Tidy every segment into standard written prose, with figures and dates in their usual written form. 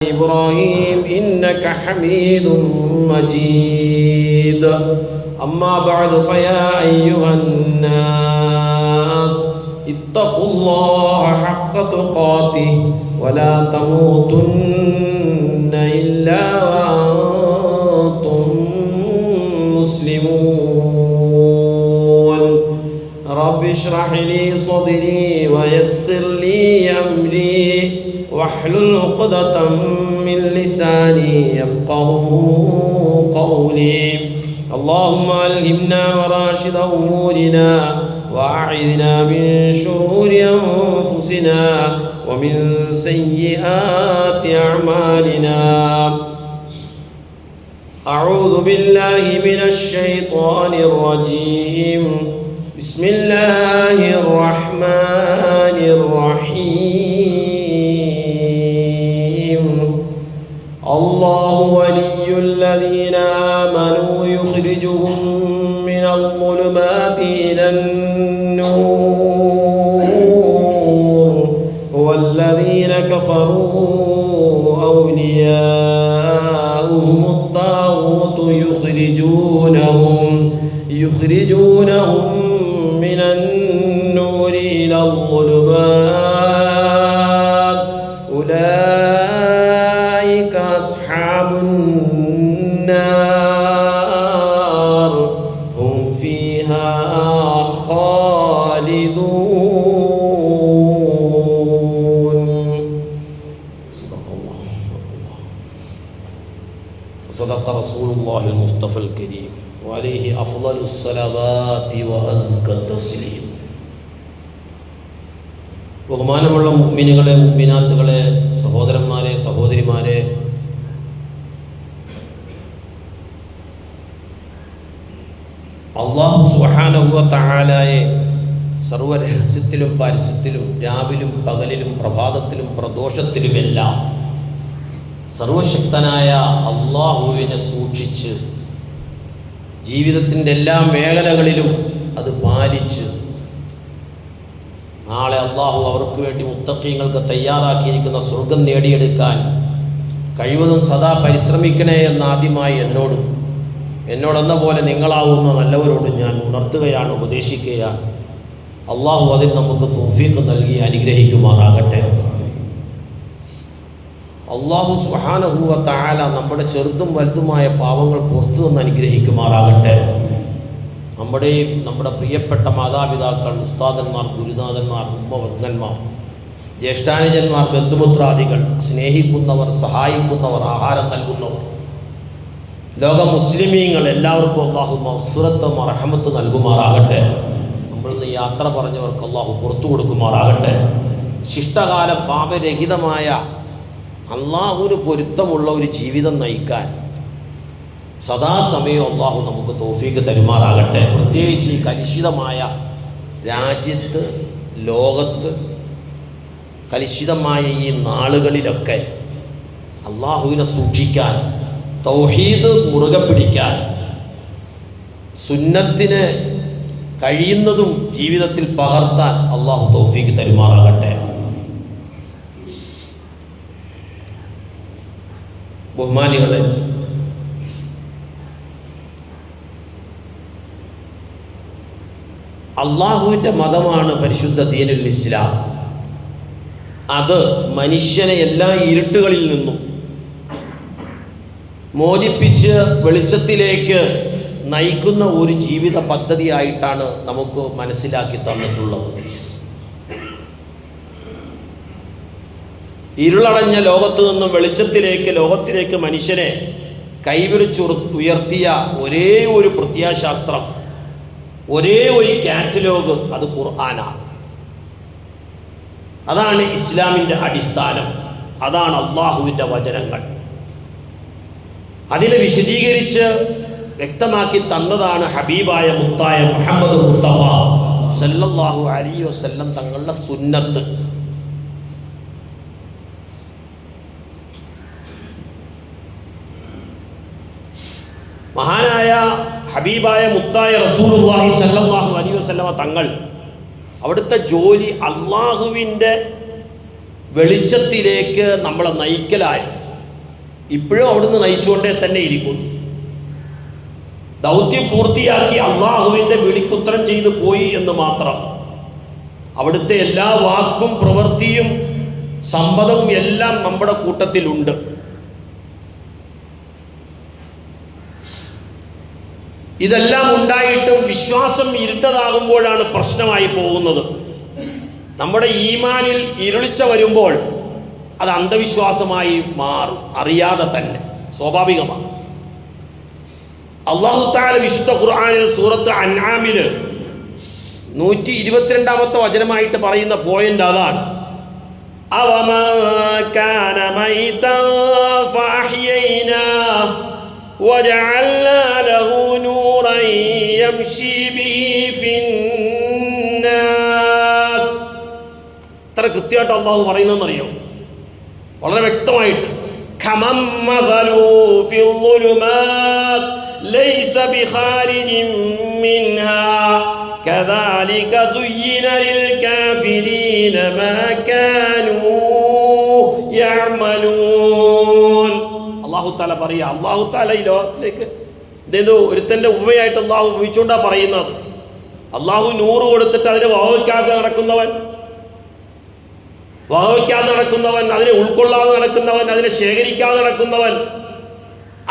إبراهيم إنك حميد مجيد. أما بعد فيا أيها الناس اتقوا الله حق تقاته ولا تموتن إلا وأنتم مسلمون. رب اشرح لي صدري ويسر لي أمري واحلل عقدة من لساني يفقهوا قولي. اللهم ألهمنا مراشد أمورنا وأعذنا من شرور أنفسنا ومن سيئات أعمالنا. أعوذ بالله من الشيطان الرجيم. بسم الله الرحمن الرحيم. الله ولي الذين آمنوا يخرجهم من الظلمات إلى النور والذين كفروا أولياؤهم الطاغوت يخرجونهم من النور إلى الظلمات أولئك أصحاب النار هم فيها خالدون. صدق الله وصدق رسول الله المصطفى الكريم وعليه أفضل الصلوات وأزكى التسليم. ബഹുമാനമുള്ള മുഅ്മിനുകളെ, മുഅ്മിനാത്തുകളെ, സഹോദരന്മാരെ, സഹോദരിമാരെ, അല്ലാഹു സുബ്ഹാനഹു വ തആലയെ സർവ്വരഹസ്യത്തിലും പരസ്യത്തിലും രാവിലും പകലിലും പ്രഭാതത്തിലും പ്രദോഷത്തിലുമെല്ലാം സർവശക്തനായ അല്ലാഹുവിനെ സൂക്ഷിച്ച് ജീവിതത്തിൻ്റെ എല്ലാ മേഖലകളിലും അത് പാലിച്ച് നാളെ അള്ളാഹു അവർക്ക് വേണ്ടി മുത്തഖീങ്ങൾക്ക് തയ്യാറാക്കിയിരിക്കുന്ന സ്വർഗം നേടിയെടുക്കാൻ കഴിവതും സദാ പരിശ്രമിക്കണേ എന്ന് ആദ്യമായി എന്നോടെന്ന പോലെ നിങ്ങളാവുന്ന നല്ലവരോട് ഞാൻ ഉണർത്തുകയാണ്, ഉപദേശിക്കുകയാണ്. അള്ളാഹു അതിന് നമുക്ക് തൗഫീഖ് നൽകി അനുഗ്രഹിക്കുമാറാകട്ടെ. അള്ളാഹു സുബ്ഹാനഹു വ തആല നമ്മുടെ ചെറുതും വലുതുമായ പാവങ്ങൾ പുറത്തു നിന്ന് അനുഗ്രഹിക്കുമാറാകട്ടെ. നമ്മുടെ പ്രിയപ്പെട്ട മാതാപിതാക്കൾ, ഉസ്താദന്മാർ, ഗുരുനാഥന്മാർ, ഉമ്മവന്ദന്മാർ, ജ്യേഷ്ഠാനുജന്മാർ, ബന്ധുമിത്രാദികൾ, സ്നേഹിക്കുന്നവർ, സഹായിക്കുന്നവർ, ആഹാരം നൽകുന്നവർ, ലോക മുസ്ലിമീങ്ങൾ എല്ലാവർക്കും അള്ളാഹു മഗ്ഫിറത്ത് റഹ്മത്ത് നൽകുമാറാകട്ടെ. നമ്മളിന്ന് യാത്ര പറഞ്ഞവർക്ക് അള്ളാഹു പുറത്തു കൊടുക്കുമാറാകട്ടെ. ശിഷ്ടകാല പാപരഹിതമായ അള്ളാഹുവിന് പൊരുത്തമുള്ള ഒരു ജീവിതം നയിക്കാൻ സദാസമയം അള്ളാഹു നമുക്ക് തൗഫീഖ് തരുമാറാകട്ടെ. പ്രത്യേകിച്ച് ഈ കലുഷിതമായ രാജ്യത്ത്, ലോകത്ത്, കലുഷിതമായ ഈ നാളുകളിലൊക്കെ അള്ളാഹുവിനെ സൂക്ഷിക്കാൻ, തൗഹീദ് മുറുകെ പിടിക്കാൻ, സുന്നത്തിന് കഴിയുന്നതും ജീവിതത്തിൽ പകർത്താൻ അള്ളാഹു തൗഫീഖ് തരുമാറാകട്ടെ. ബഹുമാനികളെ, അള്ളാഹുവിൻ്റെ മതമാണ് പരിശുദ്ധ ദീനുൽ ഇസ്ലാം. അത് മനുഷ്യനെ എല്ലാ ഇരുട്ടുകളിൽ നിന്നും മോചിപ്പിച്ച് വെളിച്ചത്തിലേക്ക് നയിക്കുന്ന ഒരു ജീവിത പദ്ധതിയായിട്ടാണ് നമുക്ക് മനസ്സിലാക്കി തന്നിട്ടുള്ളത്. ഇരുളടഞ്ഞ ലോകത്തു നിന്നും ലോകത്തിലേക്ക് മനുഷ്യനെ കൈപിടിച്ചുയർത്തിയ ഒരേ ഒരു പ്രത്യാശാസ്ത്രം, ഒരേ ഒരു കാറ്റലോഗ്, അത് ഖുർആനാണ്. അതാണ് ഇസ്ലാമിൻ്റെ അടിസ്ഥാനം. അതാണ് അള്ളാഹുവിൻ്റെ വചനങ്ങൾ. അതിനെ വിശദീകരിച്ച് വ്യക്തമാക്കി തന്നതാണ് ഹബീബായ മുത്തായ മുഹമ്മദ് മുസ്തഫ സല്ലല്ലാഹു അലൈഹി വസല്ലം തങ്ങളുടെ സുന്നത്ത്. മഹാനായ ഹബീബായ മുത്തായ റസൂലുള്ളാഹി സല്ലല്ലാഹു അലൈഹി വസല്ലമ തങ്ങൾ അവിടുത്തെ ജോലി അള്ളാഹുവിൻ്റെ വെളിച്ചത്തിലേക്ക് നമ്മളെ നയിക്കലായി. ഇപ്പോഴും അവിടുന്ന് നയിച്ചുകൊണ്ടേ തന്നെ ഇരിക്കുന്നു. ദൗത്യം പൂർത്തിയാക്കി അള്ളാഹുവിൻ്റെ വിളിക്കുത്തരം ചെയ്തു പോയി എന്ന് മാത്രം. അവിടുത്തെ എല്ലാ വാക്കും പ്രവൃത്തിയും സമ്മതവും എല്ലാം നമ്മുടെ കൂട്ടത്തിലുണ്ട്. ഇതെല്ലാം ഉണ്ടായിട്ടും വിശ്വാസം ഇരുണ്ടതാകുമ്പോഴാണ് പ്രശ്നമായി പോകുന്നത്. നമ്മുടെ ഈമാനിൽ ഇരുളിച്ച വരുമ്പോൾ അത് അന്ധവിശ്വാസമായി മാറും, അറിയാതെ തന്നെ, സ്വാഭാവികമാണ്. അല്ലാഹു തആല വിശുദ്ധ ഖുർആനിൽ സൂറത്ത് അൻആമിൽ 122-ാമത്തെ വചനമായിട്ട് പറയുന്ന പോയിന്റ് അതാണ്. അവമാ കാന മൈതൻ ഫഅഹ്യൈനാ വജഅൽനാ ലഹു നൂറൻ യംശി ബിഹി ഫിന്നാസ്. എത്ര കൃത്യമായിട്ട് അല്ലാഹു പറയുന്നതെന്നറിയോ? വളരെ വ്യക്തമായിട്ട്. കമം മസലു ഫിൽ ളുലുമാത് ലൈസ ബിഖാരിജിൻ മിൻഹാ കദാലിക സുയ്യിന ലിൽ കാഫിരീന മാ കാനൂ യഅമലൂൻ. അല്ലാഹു തആല പറയാ, അല്ലാഹു തആല ഈ ലോകത്തിലേക്ക് ഇതേതോ ഒരുത്തൻ്റെ ഉമ്മയായിട്ട് അല്ലാഹു ഉപയോഗിച്ചുകൊണ്ടാണ് പറയുന്നത്. അല്ലാഹു 100 കൊടുത്തിട്ട് അതിന് വകവയ്ക്കാതെ നടക്കുന്നവൻ, അതിനെ ഉൾക്കൊള്ളാതെ നടക്കുന്നവൻ, അതിനെ ശേഖരിക്കാതെ നടക്കുന്നവൻ,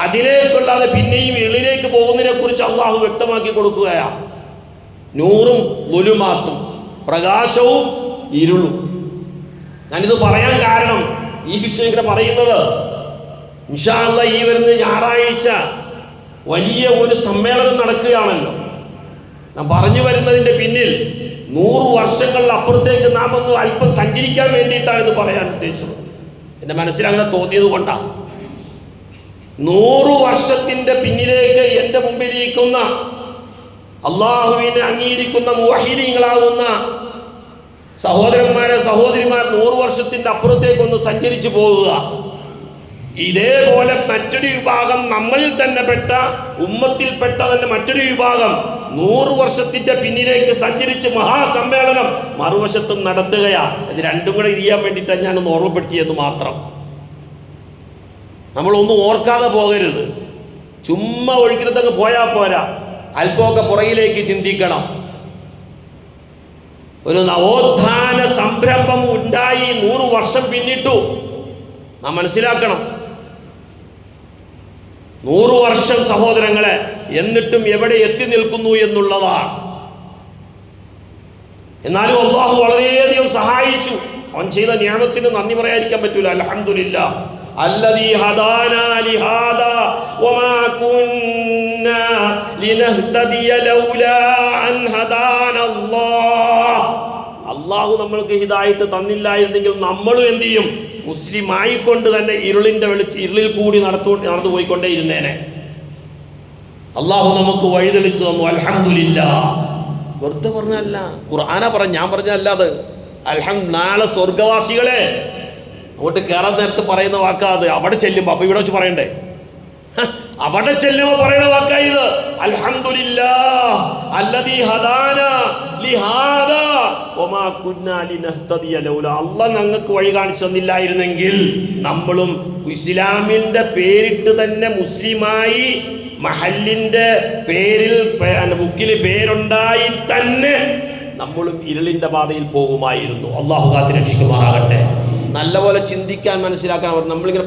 അതിലേക്കുള്ളാതെ പിന്നെയും ഇരുളിലേക്ക് പോകുന്നതിനെ കുറിച്ച് അള്ളാഹു വ്യക്തമാക്കി കൊടുക്കുകയാണ്. 100 ളുലുമാത്തും, പ്രകാശവും ഇരുളും. ഞാനിത് പറയാൻ കാരണം ഈ വിഷയം ഇങ്ങനെ പറയുന്നത്, ഇൻഷാ അല്ലാഹ് ഈ വരുന്ന ഞായറാഴ്ച വലിയ ഒരു സമ്മേളനം നടക്കുകയാണല്ലോ. ഞാൻ പറഞ്ഞു വരുന്നതിൻ്റെ പിന്നിൽ 100 വർഷങ്ങളിൽ അപ്പുറത്തേക്ക് നാം ഒന്ന് അല്പം സഞ്ചരിക്കാൻ വേണ്ടിയിട്ടാണ് ഇത് പറയാൻ ഉദ്ദേശിച്ചത്. എൻ്റെ മനസ്സിൽ അങ്ങനെ തോന്നിയത് കൊണ്ടാണ്. 100 വർഷത്തിൻ്റെ പിന്നിലേക്ക് എൻ്റെ മുമ്പിലിരിക്കുന്ന അള്ളാഹുവിനെ അംഗീകരിക്കുന്ന മുവഹിദീങ്ങളാകുന്ന സഹോദരന്മാരെ സഹോദരിമാർ 100 വർഷത്തിൻ്റെ അപ്പുറത്തേക്കൊന്ന് സഞ്ചരിച്ചു പോകുക. ഇതേപോലെ മറ്റൊരു വിഭാഗം നമ്മളിൽ തന്നെ പെട്ട ഉമ്മത്തിൽപ്പെട്ട തന്നെ മറ്റൊരു വിഭാഗം 100 വർഷത്തിന്റെ പിന്നിലേക്ക് സഞ്ചരിച്ച് മഹാസമ്മേളനം മറുവശത്തും നടത്തുകയാണ്. ഇത് രണ്ടും കൂടെ ചെയ്യാൻ വേണ്ടിയിട്ടാണ് ഞാനൊന്ന് ഓർമ്മപ്പെടുത്തിയെന്ന് മാത്രം. നമ്മളൊന്നും ഓർക്കാതെ പോകരുത്. ചുമ്മാ ഒഴുകിനത്തങ്ങ് പോയാൽ പോരാ, അല്പമൊക്കെ പുറകിലേക്ക് ചിന്തിക്കണം. ഒരു നവോത്ഥാന സംരംഭം ഉണ്ടായി 100 വർഷം പിന്നിട്ടു. നാം മനസ്സിലാക്കണം, 100 വർഷം സഹോദരങ്ങളെ, എന്നിട്ടും എവിടെ എത്തി നിൽക്കുന്നു എന്നുള്ളതാണ്. എന്നാലും അല്ലാഹു വളരെയധികം സഹായിച്ചു. അവൻ ചെയ്ത നിഅമത്തിന് നന്ദി പറയാതിരിക്കാൻ പറ്റൂല. അൽഹംദുലില്ലാ അല്ലദീ ഹദാനാ ലിഹാദാ വമാ കുന്നാ ലിനഹ്തദിയ ലൗലാ അൻ ഹദാനല്ലാഹ്. അല്ലാഹു നമ്മൾക്ക് ഹിദായത്ത് തന്നില്ലായിരുന്നെങ്കിൽ നമ്മളും എന്ത് ചെയ്യും? മുസ്ലിം ആയിക്കൊണ്ട് തന്നെ ഇരുളിൽ കൂടി നടന്നു പോയിക്കൊണ്ടേ ഇരുന്നേനെ. അള്ളാഹു നമുക്ക് വഴി തെളിച്ചു തന്നു. അൽഹംദുലില്ലാ. വെറുതെ പറഞ്ഞല്ല, ഖുർആനാ ഞാൻ പറഞ്ഞല്ല അത്. നാളെ സ്വർഗവാസികളെ അങ്ങോട്ട് കയറാൻ നേരത്ത് പറയുന്ന വാക്കാ അത്. അവിടെ ചെല്ലുമ്പോൾ, അപ്പൊ ഇവിടെ വെച്ച് പറയണ്ടേ? അവിടെ ചെല്ലുമ്പോൾ പറയുന്ന വാക്കാ ഇത്. അൽഹംദുലില്ലാഹ് അല്ലദീ ഹദാനാ ലിഹാദാ വമാ കുന്നാ ലിനഹ്തദിയ ലൗലാ. അല്ലാഹ് ഞങ്ങൾക്ക് വഴി കാണിച്ചു തന്നില്ലായിരുന്നെങ്കിൽ നമ്മളും ഇസ്ലാമിന്റെ പേരിട്ട് തന്നെ മുസ്ലിമായി, മഹല്ലിന്റെ പേരിൽ ബുക്കിൽ പേരുണ്ടായി തന്നെ നമ്മളും ഇരുളിന്റെ പാതയിൽ പോകുമായിരുന്നു. അല്ലാഹു കാത്ത് രക്ഷിക്കുമാറാകട്ടെ. നല്ലപോലെ ചിന്തിക്കാൻ, മനസ്സിലാക്കാൻ നമ്മളിങ്ങനെ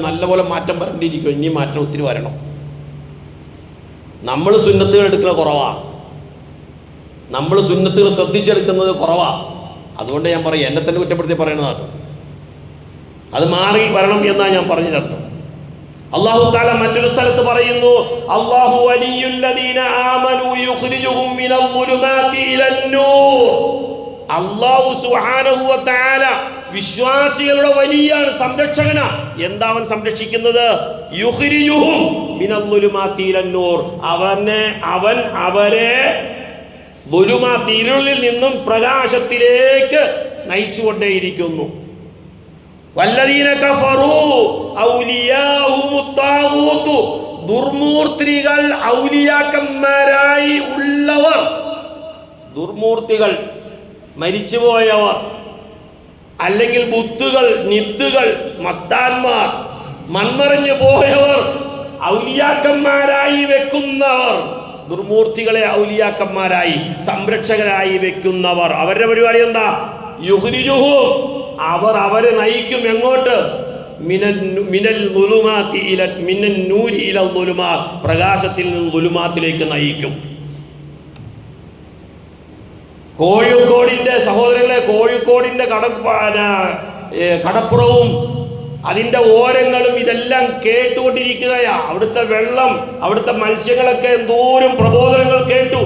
നല്ലപോലെ മാറ്റം വരേണ്ടിയിരിക്കും. ഇനി മാറ്റം ഒത്തിരി വരണം. നമ്മൾ സുന്നത്തുകൾ എടുക്കുന്ന കുറവാണ്, നമ്മൾ സുന്നത്തുകൾ ശ്രദ്ധിച്ചെടുക്കുന്നത് കുറവാണ്. അതുകൊണ്ട് ഞാൻ പറയും, എന്നെ തന്നെ കുറ്റപ്പെടുത്തി പറയുന്നതാണ്. അത് മാറി വരണം എന്നാണ് ഞാൻ പറഞ്ഞതിനർത്ഥം. അല്ലാഹു തആല മറ്റൊരു സ്ഥലത്ത് പറയുന്നു, അല്ലാഹു വലിയുല്ലദീന ആമനൂ യുഖ്രിജുഹും മിനൽ ളുലുമാതി ഇലന്നൂർ. അല്ലാഹു സുബ്ഹാനഹു വ തആല വിശ്വാസികളുടെ വലിയ സംരക്ഷകന. എന്താ അവൻ സംരക്ഷിക്കുന്നത്? യുഖ്രിജുഹും മിനൽ ളുലുമാതി ഇലന്നൂർ. അവൻ അവരെ ളുലുമാതി, ഇരുളിൽ നിന്നും പ്രകാശത്തിലേക്ക് നയിച്ചുകൊണ്ടേയിരിക്കുന്നു. വല്ലദീന കഫറൂ ഔലിയാഹുമുത് താഗൂത്ത്. ദുർമൂർത്തികൾ ഔലിയാക്കന്മാരായി ഉള്ളവർ, ദുർമൂർത്തികൾ, മരിച്ചുപോയവർ, അല്ലെങ്കിൽ ബുത്തുകൾ, നിത്തുകൾ, മസ്താന്മാർ, മൺമറഞ്ഞു പോയവർ ഔലിയാക്കന്മാരായി വെക്കുന്നവർ, ദുർമൂർത്തികളെ ഔലിയാക്കന്മാരായി സംരക്ഷകരായി വെക്കുന്നവർ, അവരുടെ പരിപാടി എന്താ? യുഖ്രിജുഹു, അവർ അവരെ നയിക്കും എങ്ങോട്ട്? മിനൽ ളുലുമാതി ഇല മിനൻ നൂരി ഇല ളുലുമാത്, പ്രകാശത്തിൽ നിന്ന് ളുലുമാത്തിലേക്ക് നയിക്കും. കോഴിക്കോടിന്റെ സഹോദരങ്ങളെ, കോഴിക്കോടിന്റെ കടപ്പുറവും അതിൻ്റെ ഓരങ്ങളും ഇതെല്ലാം കേട്ടുകൊണ്ടിരിക്കുകയാ. അവിടുത്തെ വെള്ളം, അവിടുത്തെ മത്സ്യങ്ങളൊക്കെ എന്തോരം പ്രബോധനങ്ങൾ കേട്ടു.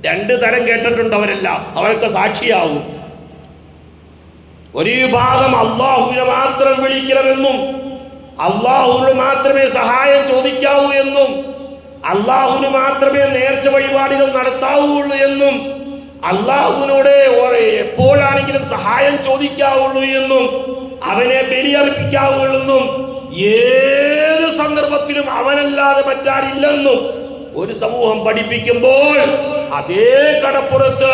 2 തരം കേട്ടിട്ടുണ്ട് അവരെല്ലാം, അവരൊക്കെ സാക്ഷിയാവും. ഒരു വിഭാഗം അള്ളാഹുവിനെ മാത്രം വിളിക്കണമെന്നും അള്ളാഹുവിനോട് മാത്രമേ സഹായം ചോദിക്കാവൂ എന്നും അള്ളാഹുവിന് മാത്രമേ നേർച്ച വഴിപാടുകൾ നടത്താവുള്ളൂ എന്നും അള്ളാഹുവിനോട് എപ്പോഴാണെങ്കിലും സഹായം ചോദിക്കാവുള്ളൂ എന്നും അവനെ ബലിയർപ്പിക്കാവുള്ളെന്നും ഏത് സന്ദർഭത്തിലും അവനല്ലാതെ മറ്റാരില്ലെന്നും ഒരു സമൂഹം പഠിപ്പിക്കുമ്പോൾ അതേ കടപ്പുറത്ത്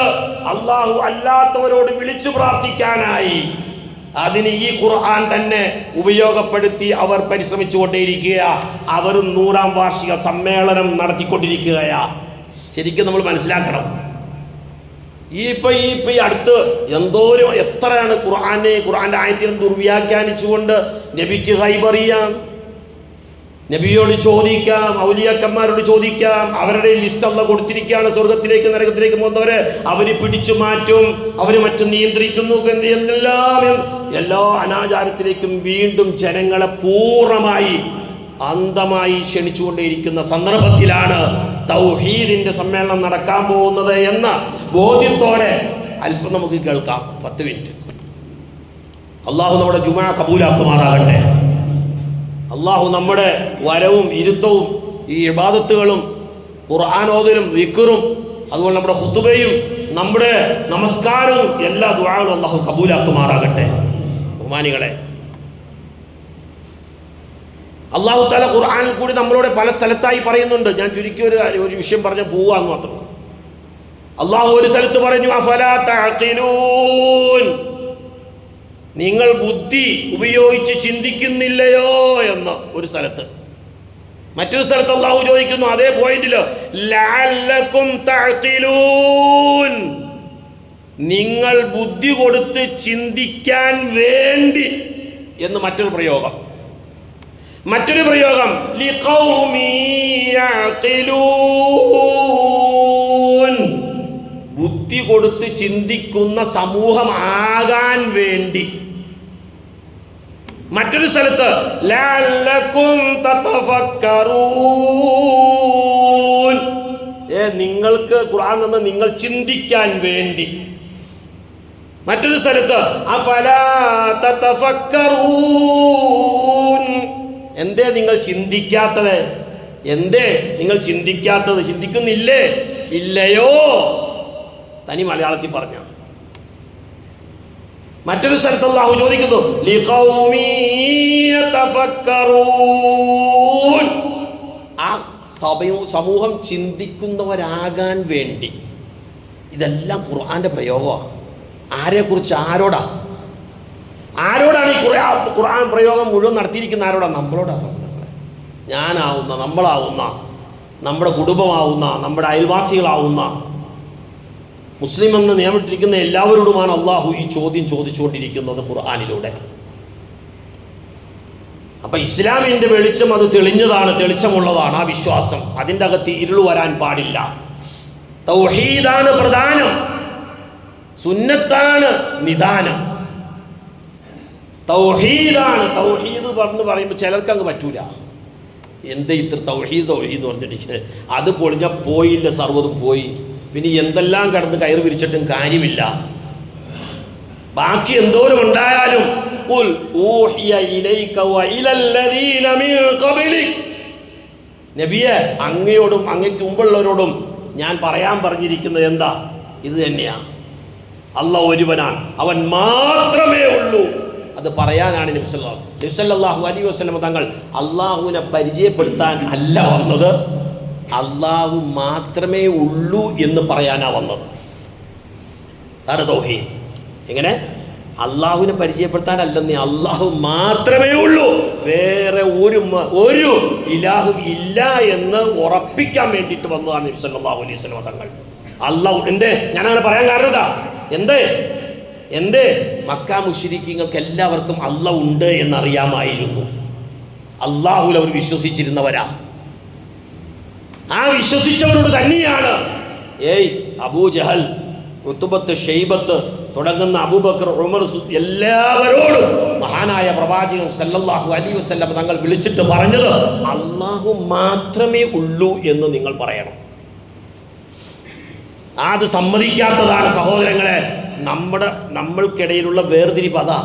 അള്ളാഹു അല്ലാത്തവരോട് വിളിച്ചു പ്രാർത്ഥിക്കാനായി അതിന് ഈ ഖുർആൻ തന്നെ ഉപയോഗപ്പെടുത്തി അവർ പരിശ്രമിച്ചുകൊണ്ടേയിരിക്കുക. അവരും 100-ാം വാർഷിക സമ്മേളനം നടത്തിക്കൊണ്ടിരിക്കുകയാ. ശരിക്കും നമ്മൾ മനസ്സിലാക്കണം. ഈ അടുത്ത് എന്തോരം എത്രയാണ് ഖുർആന്റെ ആയത്തിലും ദുർവ്യാഖ്യാനിച്ചുകൊണ്ട് നബിക്ക് ഗൈബറിയാം, നബിയോട് ചോദിക്കാം, ഔലിയാക്കന്മാരോട് ചോദിക്കാം. അവരുടെ ലിസ്റ്റ് അല്ലാഹു കൊടുത്തിരിക്കുകയാണ്. സ്വർഗത്തിലേക്ക് നരകത്തിലേക്ക് പോകുന്നവരെ അവര് പിടിച്ചു മാറ്റും, അവര് മറ്റും നിയന്ത്രിക്കുന്നു എന്നെല്ലാം എല്ലാ അനാചാരത്തിലേക്കും വീണ്ടും ജനങ്ങളെ പൂർണ്ണമായി അന്ധമായി ക്ഷണിച്ചുകൊണ്ടേയിരിക്കുന്ന സന്ദർഭത്തിലാണ് തൗഹീദിന്റെ സമ്മേളനം നടക്കാൻ പോകുന്നത് എന്ന ബോധ്യത്തോടെ അല്പം നമുക്ക് കേൾക്കാം. 10 മിനിറ്റ്. അള്ളാഹു നമ്മുടെ ജുമാ കബൂലാക്കുമാറാകട്ടെ. അള്ളാഹു നമ്മുടെ വരവും ഇരുത്തവും ഈ ഇബാദത്തുകളും ഖുർആനോദലും ദിക്റും അതുപോലെ നമ്മുടെ ഖുതുബയും നമ്മുടെ നമസ്കാരവും എല്ലാ ദുആകളും അള്ളാഹു കബൂലാക്കുമാറാകട്ടെ. ബഹുമാനികളെ, അള്ളാഹു തആല ഖുർആനിൽ കൂടി നമ്മളോട് പല സ്ഥലത്തായി പറയുന്നുണ്ട്. ഞാൻ ചുരുക്കി ഒരു വിഷയം പറഞ്ഞ് പോവാന്ന് മാത്രം. അള്ളാഹു ഒരു സ്ഥലത്ത് പറഞ്ഞു, അഫലാ തഅഖിലൂൻ, നിങ്ങൾ ബുദ്ധി ഉപയോഗിച്ച് ചിന്തിക്കുന്നില്ലയോ എന്ന് ഒരു സ്ഥലത്ത്. മറ്റൊരു സ്ഥലത്ത് അള്ളാഹു ചോദിക്കുന്നു അതേ പോയിന്റില്, ലഅല്ലകും തഅഖിലൂൻ, നിങ്ങൾ ബുദ്ധി കൊടുത്ത് ചിന്തിക്കാൻ വേണ്ടി എന്ന് മറ്റൊരു പ്രയോഗം. മറ്റൊരു പ്രയോഗം ലിഖൗമി യഅഖിലൂൻ, ബുദ്ധി കൊടുത്ത് ചിന്തിക്കുന്ന സമൂഹം ആകാൻ വേണ്ടി. മറ്റൊരു സ്ഥലത്ത് ലഅല്ലകും തതഫക്കറൂൻ, നിങ്ങൾക്ക് ഖുർആൻ നിന്ന് നിങ്ങൾ ചിന്തിക്കാൻ വേണ്ടി. മറ്റൊരു സ്ഥലത്ത് അഫലാ തതഫക്കറൂൻ, എന്തേ നിങ്ങൾ ചിന്തിക്കാത്തത്? എന്തേ നിങ്ങൾ ചിന്തിക്കാത്തത്? ചിന്തിക്കുന്നില്ലേ? ഇല്ലയോ? തനി മലയാളത്തിൽ പറഞ്ഞ. മറ്റൊരു സ്ഥലത്ത് അല്ലാഹു ചോദിക്കുന്നു ലിഖൗമി യതഫക്കറൂൻ, ആ സമൂഹം ചിന്തിക്കുന്നവരാകാൻ വേണ്ടി. ഇതെല്ലാം ഖുർആന്റെ പ്രയോഗമാണ്. ആരെക്കുറിച്ച്? ആരോടാണ് ഈ ഖുർആൻ പ്രയോഗം മുഴുവൻ നടത്തിയിരിക്കുന്ന? ആരോടാണ്? നമ്മളോടാ സഹോദരങ്ങളെ. ഞാനാവുന്ന, നമ്മളാവുന്ന, നമ്മുടെ കുടുംബമാവുന്ന, നമ്മുടെ അയൽവാസികളാവുന്ന, മുസ്ലിം എന്ന് നിയമിട്ടിരിക്കുന്ന എല്ലാവരോടുമാണ് അള്ളാഹു ഈ ചോദ്യം ചോദിച്ചുകൊണ്ടിരിക്കുന്നത് ഖുർആനിലൂടെ. അപ്പൊ ഇസ്ലാമിന്റെ വെളിച്ചം അത് തെളിഞ്ഞതാണ്, തെളിച്ചമുള്ളതാണ്. ആ വിശ്വാസം, അതിൻ്റെ അകത്ത് ഇരുൾ വരാൻ പാടില്ല. തൗഹീദാണ് പ്രധാനം, സുന്നത്താണ് നിദാനം. തൗഹീദാണ്. തൗഹീദ് പറയുമ്പോൾ ചിലർക്ക് അങ്ങ് പറ്റൂല. എന്താ ഇത്ര തൗഹീദ് പറഞ്ഞിരിക്കുന്നത്? അത് പൊളിഞ്ഞ പോയില്ല, സർവ്വതും പോയി. പിന്നെ എന്തെല്ലാം കടന്ന് കയറി വിരിച്ചിട്ടും കാര്യമില്ല. ബാക്കി എന്തോരം ഉണ്ടായാലും നബിയെ, അങ്ങയോടും അങ്ങയ്ക്ക് മുമ്പുള്ളവരോടും ഞാൻ പറയാൻ പറഞ്ഞിരിക്കുന്നത് എന്താ? ഇത് തന്നെയാ. അല്ലാഹു ഒരുവനാണ്, അവൻ മാത്രമേ ഉള്ളൂ. അത് പറയാനാണ് നബി സല്ലല്ലാഹു അലൈഹി വസല്ലം തങ്ങൾ അള്ളാഹുവിനെ പരിചയപ്പെടുത്താൻ അല്ല വന്നത്, അള്ളാഹു മാത്രമേ ഉള്ളൂ എന്ന് പറയാനാ വന്നത്. അതാണ് തൗഹീദ്. എങ്ങനെ? അള്ളാഹുവിനെ പരിചയപ്പെടുത്താനല്ലെന്നേ, അള്ളാഹു മാത്രമേ ഉള്ളൂ, വേറെ ഒരു ഇലാഹും ഇല്ല എന്ന് ഉറപ്പിക്കാൻ വേണ്ടിയിട്ട് വന്നതാണ് നബി സല്ലല്ലാഹു അലൈഹി വസല്ലം തങ്ങൾ. അല്ലാഹു എന്തേ ഞാനങ്ങനെ പറയാൻ കാരണം എന്താ? എന്തേ മക്ക മുശ്രിക്കീങ്ങൾക്ക് എല്ലാവർക്കും അല്ലാഹു ഉണ്ട് എന്നറിയാമായിരുന്നു. അല്ലാഹുവിൽ അവർ വിശ്വസിച്ചിരുന്നവരാ. ആ വിശ്വസിച്ചവരോട് തന്നെയാണ് അബൂജഹൽ, ഉത്ബത്ത്, ഷൈബത്ത് തുടങ്ങുന്ന അബൂബക്കർ, ഉമർ, എല്ലാവരോടും മഹാനായ പ്രവാചകൻ സല്ലല്ലാഹു അലൈഹി വസല്ലം തങ്ങൾ വിളിച്ചിട്ട് പറഞ്ഞത് അല്ലാഹു മാത്രമേ ഉള്ളൂ എന്ന് നിങ്ങൾ പറയണം. അത് സമ്മതിക്കാത്തതാണ് സഹോദരങ്ങളെ നമ്മൾക്കിടയിലുള്ള വേർതിരിവ്. അതാ.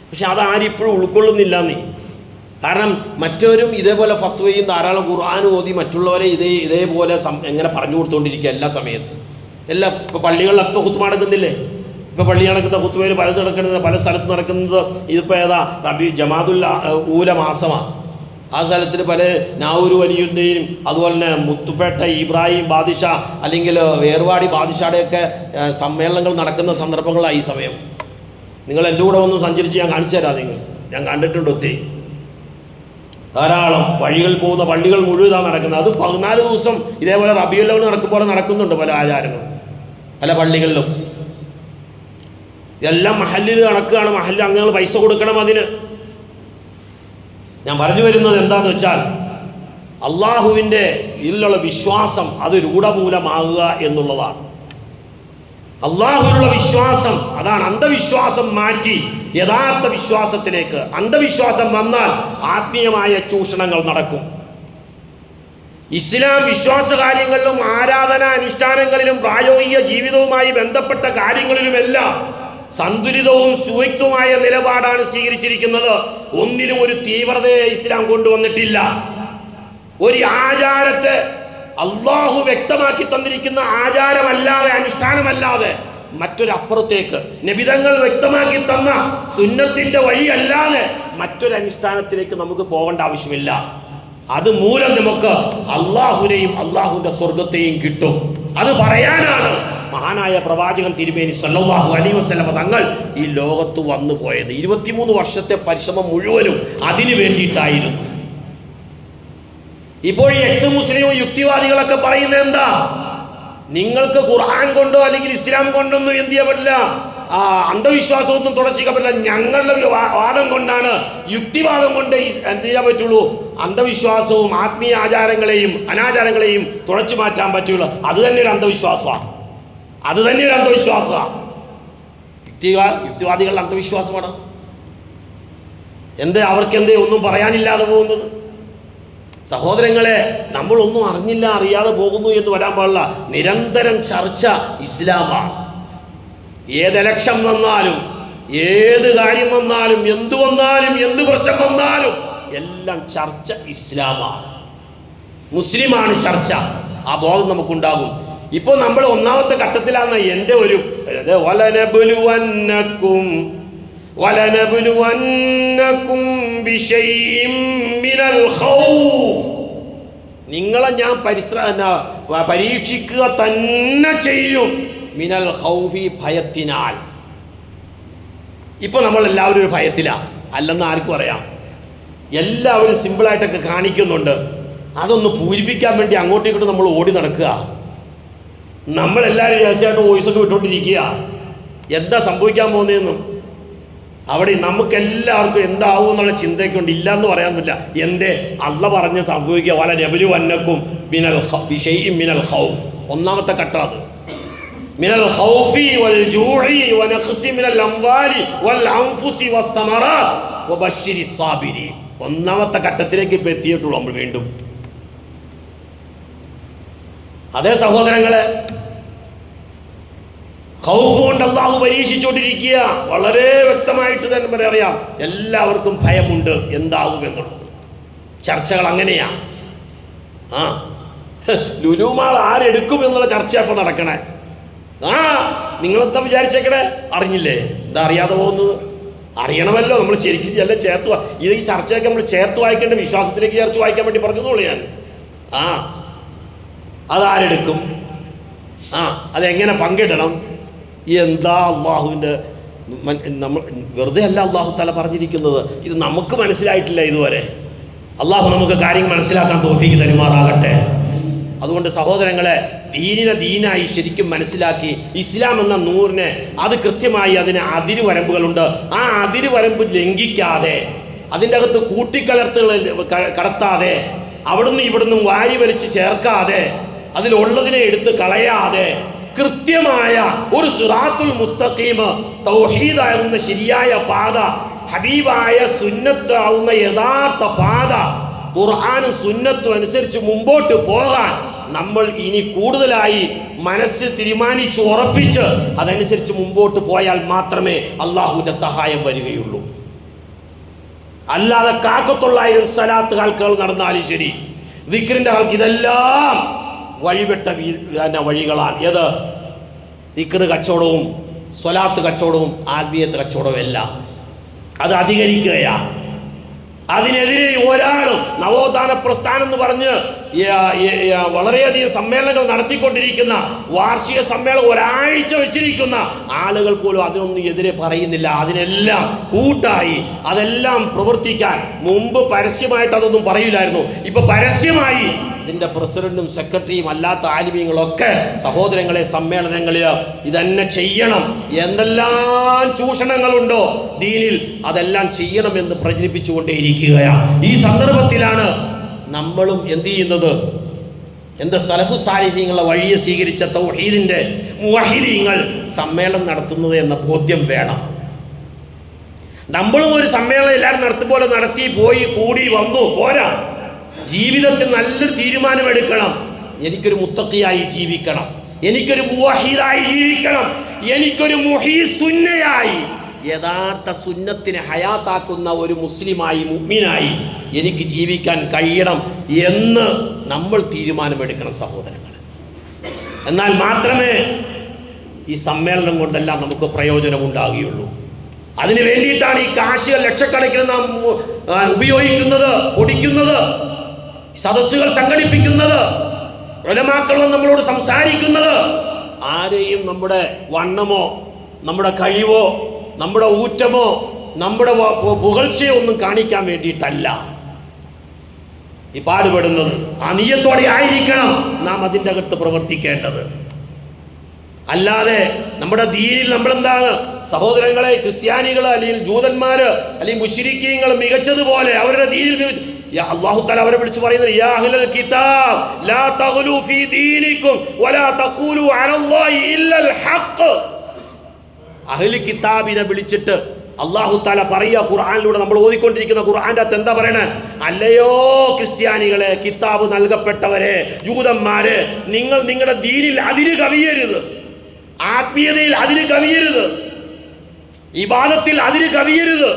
പക്ഷെ അതാരിപ്പോഴും ഉൾക്കൊള്ളുന്നില്ല നീ. കാരണം മറ്റവരും ഇതേപോലെ ഫത്വയും ധാരാളം ഖുർആനും ഓതി മറ്റുള്ളവരെ ഇതേപോലെ എങ്ങനെ പറഞ്ഞു കൊടുത്തുകൊണ്ടിരിക്കുക എല്ലാ സമയത്തും. ഇപ്പോൾ പള്ളികളിലൊക്കെ ഖുത്ബ നടക്കുന്നില്ലേ? ഇപ്പോൾ പള്ളി നടക്കുന്ന ഖുത്ബയിൽ പലത് നടക്കുന്നത്, പല സ്ഥലത്ത് നടക്കുന്നത്. ഇതിപ്പോൾ ഏതാ ജമാഅത്തുൽ ഊല മാസമാണ്. ആ സ്ഥലത്തിന് പല നാവൂർ വലിയുടെയും അതുപോലെ തന്നെ മുത്തുപേട്ട ഇബ്രാഹിം ബാദിഷ അല്ലെങ്കിൽ ഏർവാടി ബാദിഷയുടെയൊക്കെ സമ്മേളനങ്ങൾ നടക്കുന്ന സന്ദർഭങ്ങളാണ് ഈ സമയം. നിങ്ങൾ എൻ്റെ കൂടെ ഒന്ന് സഞ്ചരിച്ച് ഞാൻ കാണിച്ചു തരാം. ഞാൻ കണ്ടിട്ടുണ്ട് ഒത്തിരി. ധാരാളം വഴികൾ പോകുന്ന പള്ളികൾ മുഴുവൻ നടക്കുന്നത്. അത് 14 ദിവസം ഇതേപോലെ റബീഉൽ അവ്വൽ നടക്കുമ്പോൾ നടക്കുന്നുണ്ട് പല ആചാരങ്ങളും പല പള്ളികളിലും. ഇതെല്ലാം മഹല്ലിൽ നടക്കുകയാണ്. മഹല്ലിൽ അംഗങ്ങൾ പൈസ കൊടുക്കണം അതിന്. ഞാൻ പറഞ്ഞു വരുന്നത് എന്താണെന്ന് വെച്ചാൽ അള്ളാഹുവിൻ്റെ ഇതിലുള്ള വിശ്വാസം അത് രൂഢമൂലമാകുക എന്നുള്ളതാണ്. അള്ളാഹുവിനുള്ള വിശ്വാസം അതാണ്. അന്ധവിശ്വാസം മാറ്റി യഥാർത്ഥ വിശ്വാസത്തിലേക്ക്. അന്ധവിശ്വാസം വന്നാൽ ആത്മീയമായ ചൂഷണങ്ങൾ നടക്കും. ഇസ്ലാം വിശ്വാസ കാര്യങ്ങളിലും ആരാധന അനുഷ്ഠാനങ്ങളിലും പ്രായോഗിക ജീവിതവുമായി ബന്ധപ്പെട്ട കാര്യങ്ങളിലുമെല്ലാം സന്തുലിതവും സുവ്യക്തവുമായ നിലപാടാണ് സ്വീകരിച്ചിരിക്കുന്നത്. ഒന്നിലും ഒരു തീവ്രതയെ ഇസ്ലാം കൊണ്ടുവന്നിട്ടില്ല. ഒരു ആചാരത്തെ അള്ളാഹു വ്യക്തമാക്കി തന്നിരിക്കുന്ന ആചാരമല്ലാതെ അനുഷ്ഠാനമല്ലാതെ മറ്റൊരപ്പുറത്തേക്ക് നബിതങ്ങൾ വ്യക്തമാക്കി തന്ന സുന്നത്തിന്റെ വഴിയല്ലാതെ മറ്റൊരു അനുഷ്ഠാനത്തിലേക്ക് നമുക്ക് പോകേണ്ട ആവശ്യമില്ല. അത് മൂലം നമുക്ക് അള്ളാഹുവിനെയും അള്ളാഹുവിന്റെ സ്വർഗത്തെയും കിട്ടും. അത് പറയാനാണ് മഹാനായ പ്രവാചകൻ തിരുമേനി സല്ലല്ലാഹു അലൈഹി വസല്ലം തങ്ങൾ ഈ ലോകത്ത് വന്നു പോയത്. 23 വർഷത്തെ പരിശ്രമം മുഴുവനും അതിനു വേണ്ടിയിട്ടായിരുന്നു. ഇപ്പോൾ ഈ എക്സ് മുസ്ലിം യുക്തിവാദികളൊക്കെ പറയുന്നത് എന്താ? നിങ്ങൾക്ക് ഖുർആൻ കൊണ്ടോ അല്ലെങ്കിൽ ഇസ്ലാം കൊണ്ടൊന്നും എന്ത് ചെയ്യാൻ പറ്റില്ല, അന്ധവിശ്വാസമൊന്നും തുടച്ചിക്കാൻ പറ്റില്ല. ഞങ്ങളുടെ വാദം കൊണ്ടാണ്, യുക്തിവാദം കൊണ്ട് എന്ത് ചെയ്യാൻ പറ്റുള്ളൂ, അന്ധവിശ്വാസവും ആത്മീയ ആചാരങ്ങളെയും അനാചാരങ്ങളെയും തുടച്ചു മാറ്റാൻ പറ്റുള്ളൂ. അത് തന്നെ ഒരു അന്ധവിശ്വാസമാണ്. യുക്തിവാദികളുടെ അന്ധവിശ്വാസമാണ്. എന്തേ അവർക്കെന്തേ ഒന്നും പറയാനില്ലാതെ പോകുന്നത്? സഹോദരങ്ങളെ, നമ്മളൊന്നും അറിഞ്ഞില്ല അറിയാതെ പോകുന്നു എന്ന് വരാൻ പാടില്ല. നിരന്തരം ചർച്ച ഇസ്ലാമാണ്. ഏത് ഇലക്ഷൻ വന്നാലും, ഏത് കാര്യം വന്നാലും, എന്തു വന്നാലും, എന്ത് പ്രശ്നം വന്നാലും എല്ലാം ചർച്ച ഇസ്ലാമാണ്, മുസ്ലിമാണ് ചർച്ച. ആ ബോധം നമുക്കുണ്ടാകും. ഇപ്പോൾ നമ്മൾ ഒന്നാമത്തെ ഘട്ടത്തിലാണ്. എൻ്റെ ഒരു നിങ്ങളെ ഞാൻ പരീക്ഷിക്കുക തന്നെ ചെയ്യും. മിനൽ ഖൗഫി, ഭയത്തിനാൽ. ഇപ്പൊ നമ്മൾ എല്ലാവരും ഒരു ഭയത്തിലാണ് അല്ലെന്ന് ആർക്കും അറിയാം. എല്ലാവരും സിമ്പിളായിട്ടൊക്കെ കാണിക്കുന്നുണ്ട്. അതൊന്ന് പൂരിപ്പിക്കാൻ വേണ്ടി അങ്ങോട്ടും ഇങ്ങോട്ടും നമ്മൾ ഓടി നടക്കുക. നമ്മളെല്ലാവരും രഹസ്യമായിട്ട് വോയിസൊക്കെ വിട്ടുകൊണ്ടിരിക്കുക. എന്താ സംഭവിക്കാൻ പോകുന്നതെന്നും അവിടെ നമുക്കെല്ലാവർക്കും എന്താവും എന്നുള്ള ചിന്തയൊക്കെ ഉണ്ട്. ഇല്ലയെന്ന് പറയാൻ പറ്റില്ല. എന്തേ അള്ള പറഞ്ഞ് സംഭവിക്കുക. വല നബലുവന്നക്കും മിനൽ ഖൗഫ്. ഒന്നാമത്തെ ഘട്ടം അത്. മിനൽ ഖൗഫി വൽ ജൂഇ വനഖ്സി മിനൽ അംവാലി വൽ അൻഫുസി വസ്സമറാത്ത് വബശ്ശിരിസ് സാബിരീൻ. ഒന്നാമത്തെ ഘട്ടത്തിലേക്ക് ഇപ്പോൾ എത്തിയിട്ടുള്ളൂ നമ്മൾ വീണ്ടും. അതേ സഹോദരങ്ങളെ, ഖൗഫ് കൊണ്ട് അല്ലാഹു പരീക്ഷിച്ചുകൊണ്ടിരിക്കുക. വളരെ വ്യക്തമായിട്ട് തന്നെ അറിയാം, എല്ലാവർക്കും ഭയമുണ്ട് എന്താകും എന്നുള്ളത്. ചർച്ചകൾ അങ്ങനെയാ. ലുലുമാൾ ആരെടുക്കും എന്നുള്ള ചർച്ചയാണ് ഇപ്പോൾ നടക്കണേ. നിങ്ങളെന്താ വിചാരിച്ചേക്കണേ? അറിഞ്ഞില്ലേ? എന്താ അറിയാതെ പോകുന്നത്? അറിയണമല്ലോ. നമ്മൾ ശരിക്കും എല്ലാം ചേർത്ത് ഇത് ഈ ചർച്ചയൊക്കെ നമ്മൾ ചേർത്ത് വായിക്കേണ്ട, വിശ്വാസത്തിലേക്ക് ചേർത്ത് വായിക്കാൻ വേണ്ടി പറഞ്ഞതോളൂ ഞാൻ. അതാരെടുക്കും, അതെങ്ങനെ പങ്കിടണം, എന്താ അള്ളാഹുവിൻ്റെ നമ്മൾ വെറുതെ അല്ല അള്ളാഹു തആല പറഞ്ഞിരിക്കുന്നത്. ഇത് നമുക്ക് മനസ്സിലായിട്ടില്ല ഇതുവരെ. അള്ളാഹു നമുക്ക് കാര്യങ്ങൾ മനസ്സിലാക്കാൻ തൗഫീഖ് തരുമാറാകട്ടെ. അതുകൊണ്ട് സഹോദരങ്ങളെ, ദീനിനെ ദീനായി ശരിക്കും മനസ്സിലാക്കി ഇസ്ലാം എന്ന നൂറിനെ അത് കൃത്യമായി അതിന് അതിരുവരമ്പുകളുണ്ട്. ആ അതിരുവരമ്പ് ലംഘിക്കാതെ, അതിൻ്റെ അകത്ത് കൂട്ടിക്കലർത്തുകൾ കടത്താതെ, അവിടുന്ന് ഇവിടുന്ന് വാരി വലിച്ച് ചേർക്കാതെ, അതിലുള്ളതിനെ എടുത്ത് കളയാതെ കൃത്യമായ ഒരു സിറാത്തുൽ മുസ്തഖീം, തൗഹീദാകുന്ന ശരിയായ പാത, ഹബീബായ സുന്നത്ത് ആവുന്ന യഥാർത്ഥ പാത, ഖുർആനും സുന്നത്തും അനുസരിച്ച് മുമ്പോട്ട് പോകാൻ നമ്മൾ ഇനി കൂടുതലായി മനസ്സ് തീരുമാനിച്ച് ഉറപ്പിച്ച് അതനുസരിച്ച് മുമ്പോട്ട് പോയാൽ മാത്രമേ അള്ളാഹുവിൻ്റെ സഹായം വരികയുള്ളൂ. അല്ലാതെ 900 സ്വലാത്ത് കാൽക്കുകൾ നടന്നാലും ശരി, ദിക്റിന്റെ കാൽക്ക്, ഇതെല്ലാം വഴിപെട്ട വഴികളാണ്. ഏത് ദിക്റ് കച്ചവടവും സ്വലാത്ത് കച്ചവടവും ആത്മീയത്ത് കച്ചവടവും എല്ലാം അത് അധികരിക്കുകയാണ്. അതിനെതിരെ ഒരാളും നവോത്ഥാന പ്രസ്ഥാനം എന്ന് പറഞ്ഞ് വളരെയധികം സമ്മേളനങ്ങൾ നടത്തിക്കൊണ്ടിരിക്കുന്ന, വാർഷിക സമ്മേളനം ഒരാഴ്ച വെച്ചിരിക്കുന്ന ആളുകൾ പോലും അതിനൊന്നും എതിരെ പറയുന്നില്ല. അതിനെല്ലാം കൂട്ടായി അതെല്ലാം പ്രവർത്തിക്കാൻ മുമ്പ് പരസ്യമായിട്ട് അതൊന്നും പറയില്ലായിരുന്നു. ഇപ്പൊ പരസ്യമായി ഇതിന്റെ പ്രസിഡന്റും സെക്രട്ടറിയും അല്ലാത്ത ആലിമീങ്ങളൊക്കെ സഹോദരങ്ങളെ സമ്മേളനങ്ങളിൽ ഇതന്നെ ചെയ്യണം, എന്തെല്ലാം ചൂഷണങ്ങളുണ്ടോ ദീനിൽ അതെല്ലാം ചെയ്യണമെന്ന് പ്രചരിപ്പിച്ചുകൊണ്ടേയിരിക്കുകയാണ്. ഈ സന്ദർഭത്തിലാണ് നമ്മളും എന്ത് ചെയ്യുന്നത്? സലഫു സാലിഹീങ്ങളുടെ വഴിയെ സ്വീകരിച്ച തൗഹീദിന്റെ മുവഹിദീങ്ങൾ സമ്മേളനം നടത്തുന്നത് എന്ന ബോധ്യം വേണം. നമ്മളും ഒരു സമ്മേളനം എല്ലാവരും നടത്തുപോലെ നടത്തി പോയി കൂടി വന്നു പോരാ. ജീവിതത്തിൽ നല്ലൊരു തീരുമാനമെടുക്കണം. എനിക്കൊരു മുത്തഖിയായി ജീവിക്കണം, എനിക്കൊരു മുവഹിദായി ജീവിക്കണം, എനിക്കൊരു മുഹീസുന്നയായി, യഥാർത്ഥ സുന്നത്തിനെ ഹയാത്താക്കുന്ന ഒരു മുസ്ലിമായി, മുഅ്മിനായി എനിക്ക് ജീവിക്കാൻ കഴിയണം എന്ന് നമ്മൾ തീരുമാനമെടുക്കണം സഹോദരങ്ങൾ. എന്നാൽ മാത്രമേ ഈ സമ്മേളനം കൊണ്ടെല്ലാം നമുക്ക് പ്രയോജനമുണ്ടാകുകയുള്ളൂ. അതിനു വേണ്ടിയിട്ടാണ് ഈ കാശുകൾ ലക്ഷക്കണക്കിന് നാം ഉപയോഗിക്കുന്നത്, പൊടിക്കുന്നത്, സദസ്സുകൾ സംഘടിപ്പിക്കുന്നത്, ഉലമാക്കൾ നമ്മളോട് സംസാരിക്കുന്നത്. ആരെയും നമ്മുടെ വണ്ണമോ നമ്മുടെ കഴിവോ നമ്മുടെ ഊറ്റമോ നമ്മുടെ പുകഴ്ചയോ ഒന്നും കാണിക്കാൻ വേണ്ടിയിട്ടല്ല ഈ പാടുപെടുന്നത്. ആ നിയ്യത്തോടെ ആയിരിക്കണം നാം അതിൻ്റെ അകത്ത് പ്രവർത്തിക്കേണ്ടത്. അല്ലാതെ നമ്മുടെ ദീനിൽ നമ്മളെന്താണ് സഹോദരങ്ങളെ, ക്രിസ്ത്യാനികൾ അല്ലെങ്കിൽ ജൂതന്മാര് അല്ലെങ്കിൽ മുശ്രിക്കീങ്ങൾ മികച്ചതുപോലെ അവരുടെ ദീനിൽ അല്ലാഹു തആല അവരെ വിളിച്ചു പറയുന്നത്, യാ അഹ്ലൽ കിതാബ് ലാ തഗ്ലൂ ഫീ ദീനികും വലാ തഖൂലു അലല്ലാഹി ഇല്ലൽ ഹഖ്. അഹ്ലി കിതാബിനെ വിളിച്ചിട്ട് അല്ലാഹു തആല പറയുക, ഖുർആനിലൂടെ നമ്മൾ ഓതിക്കൊണ്ടിരിക്കുന്ന ഖുർആന്റെ അകത്ത് എന്താ പറയണേ? അല്ലയോ ക്രിസ്ത്യാനികളെ, കിതാബ് നൽകപ്പെട്ടവരെ, ജൂതന്മാരെ, നിങ്ങൾ നിങ്ങളുടെ ദീനിൽ അതിര് കവിയരുത്, ആത്മീയതയിൽ അതിര് കവിയരുത്, ഇബാദത്തിൽ അതിര് കവിയരുത്.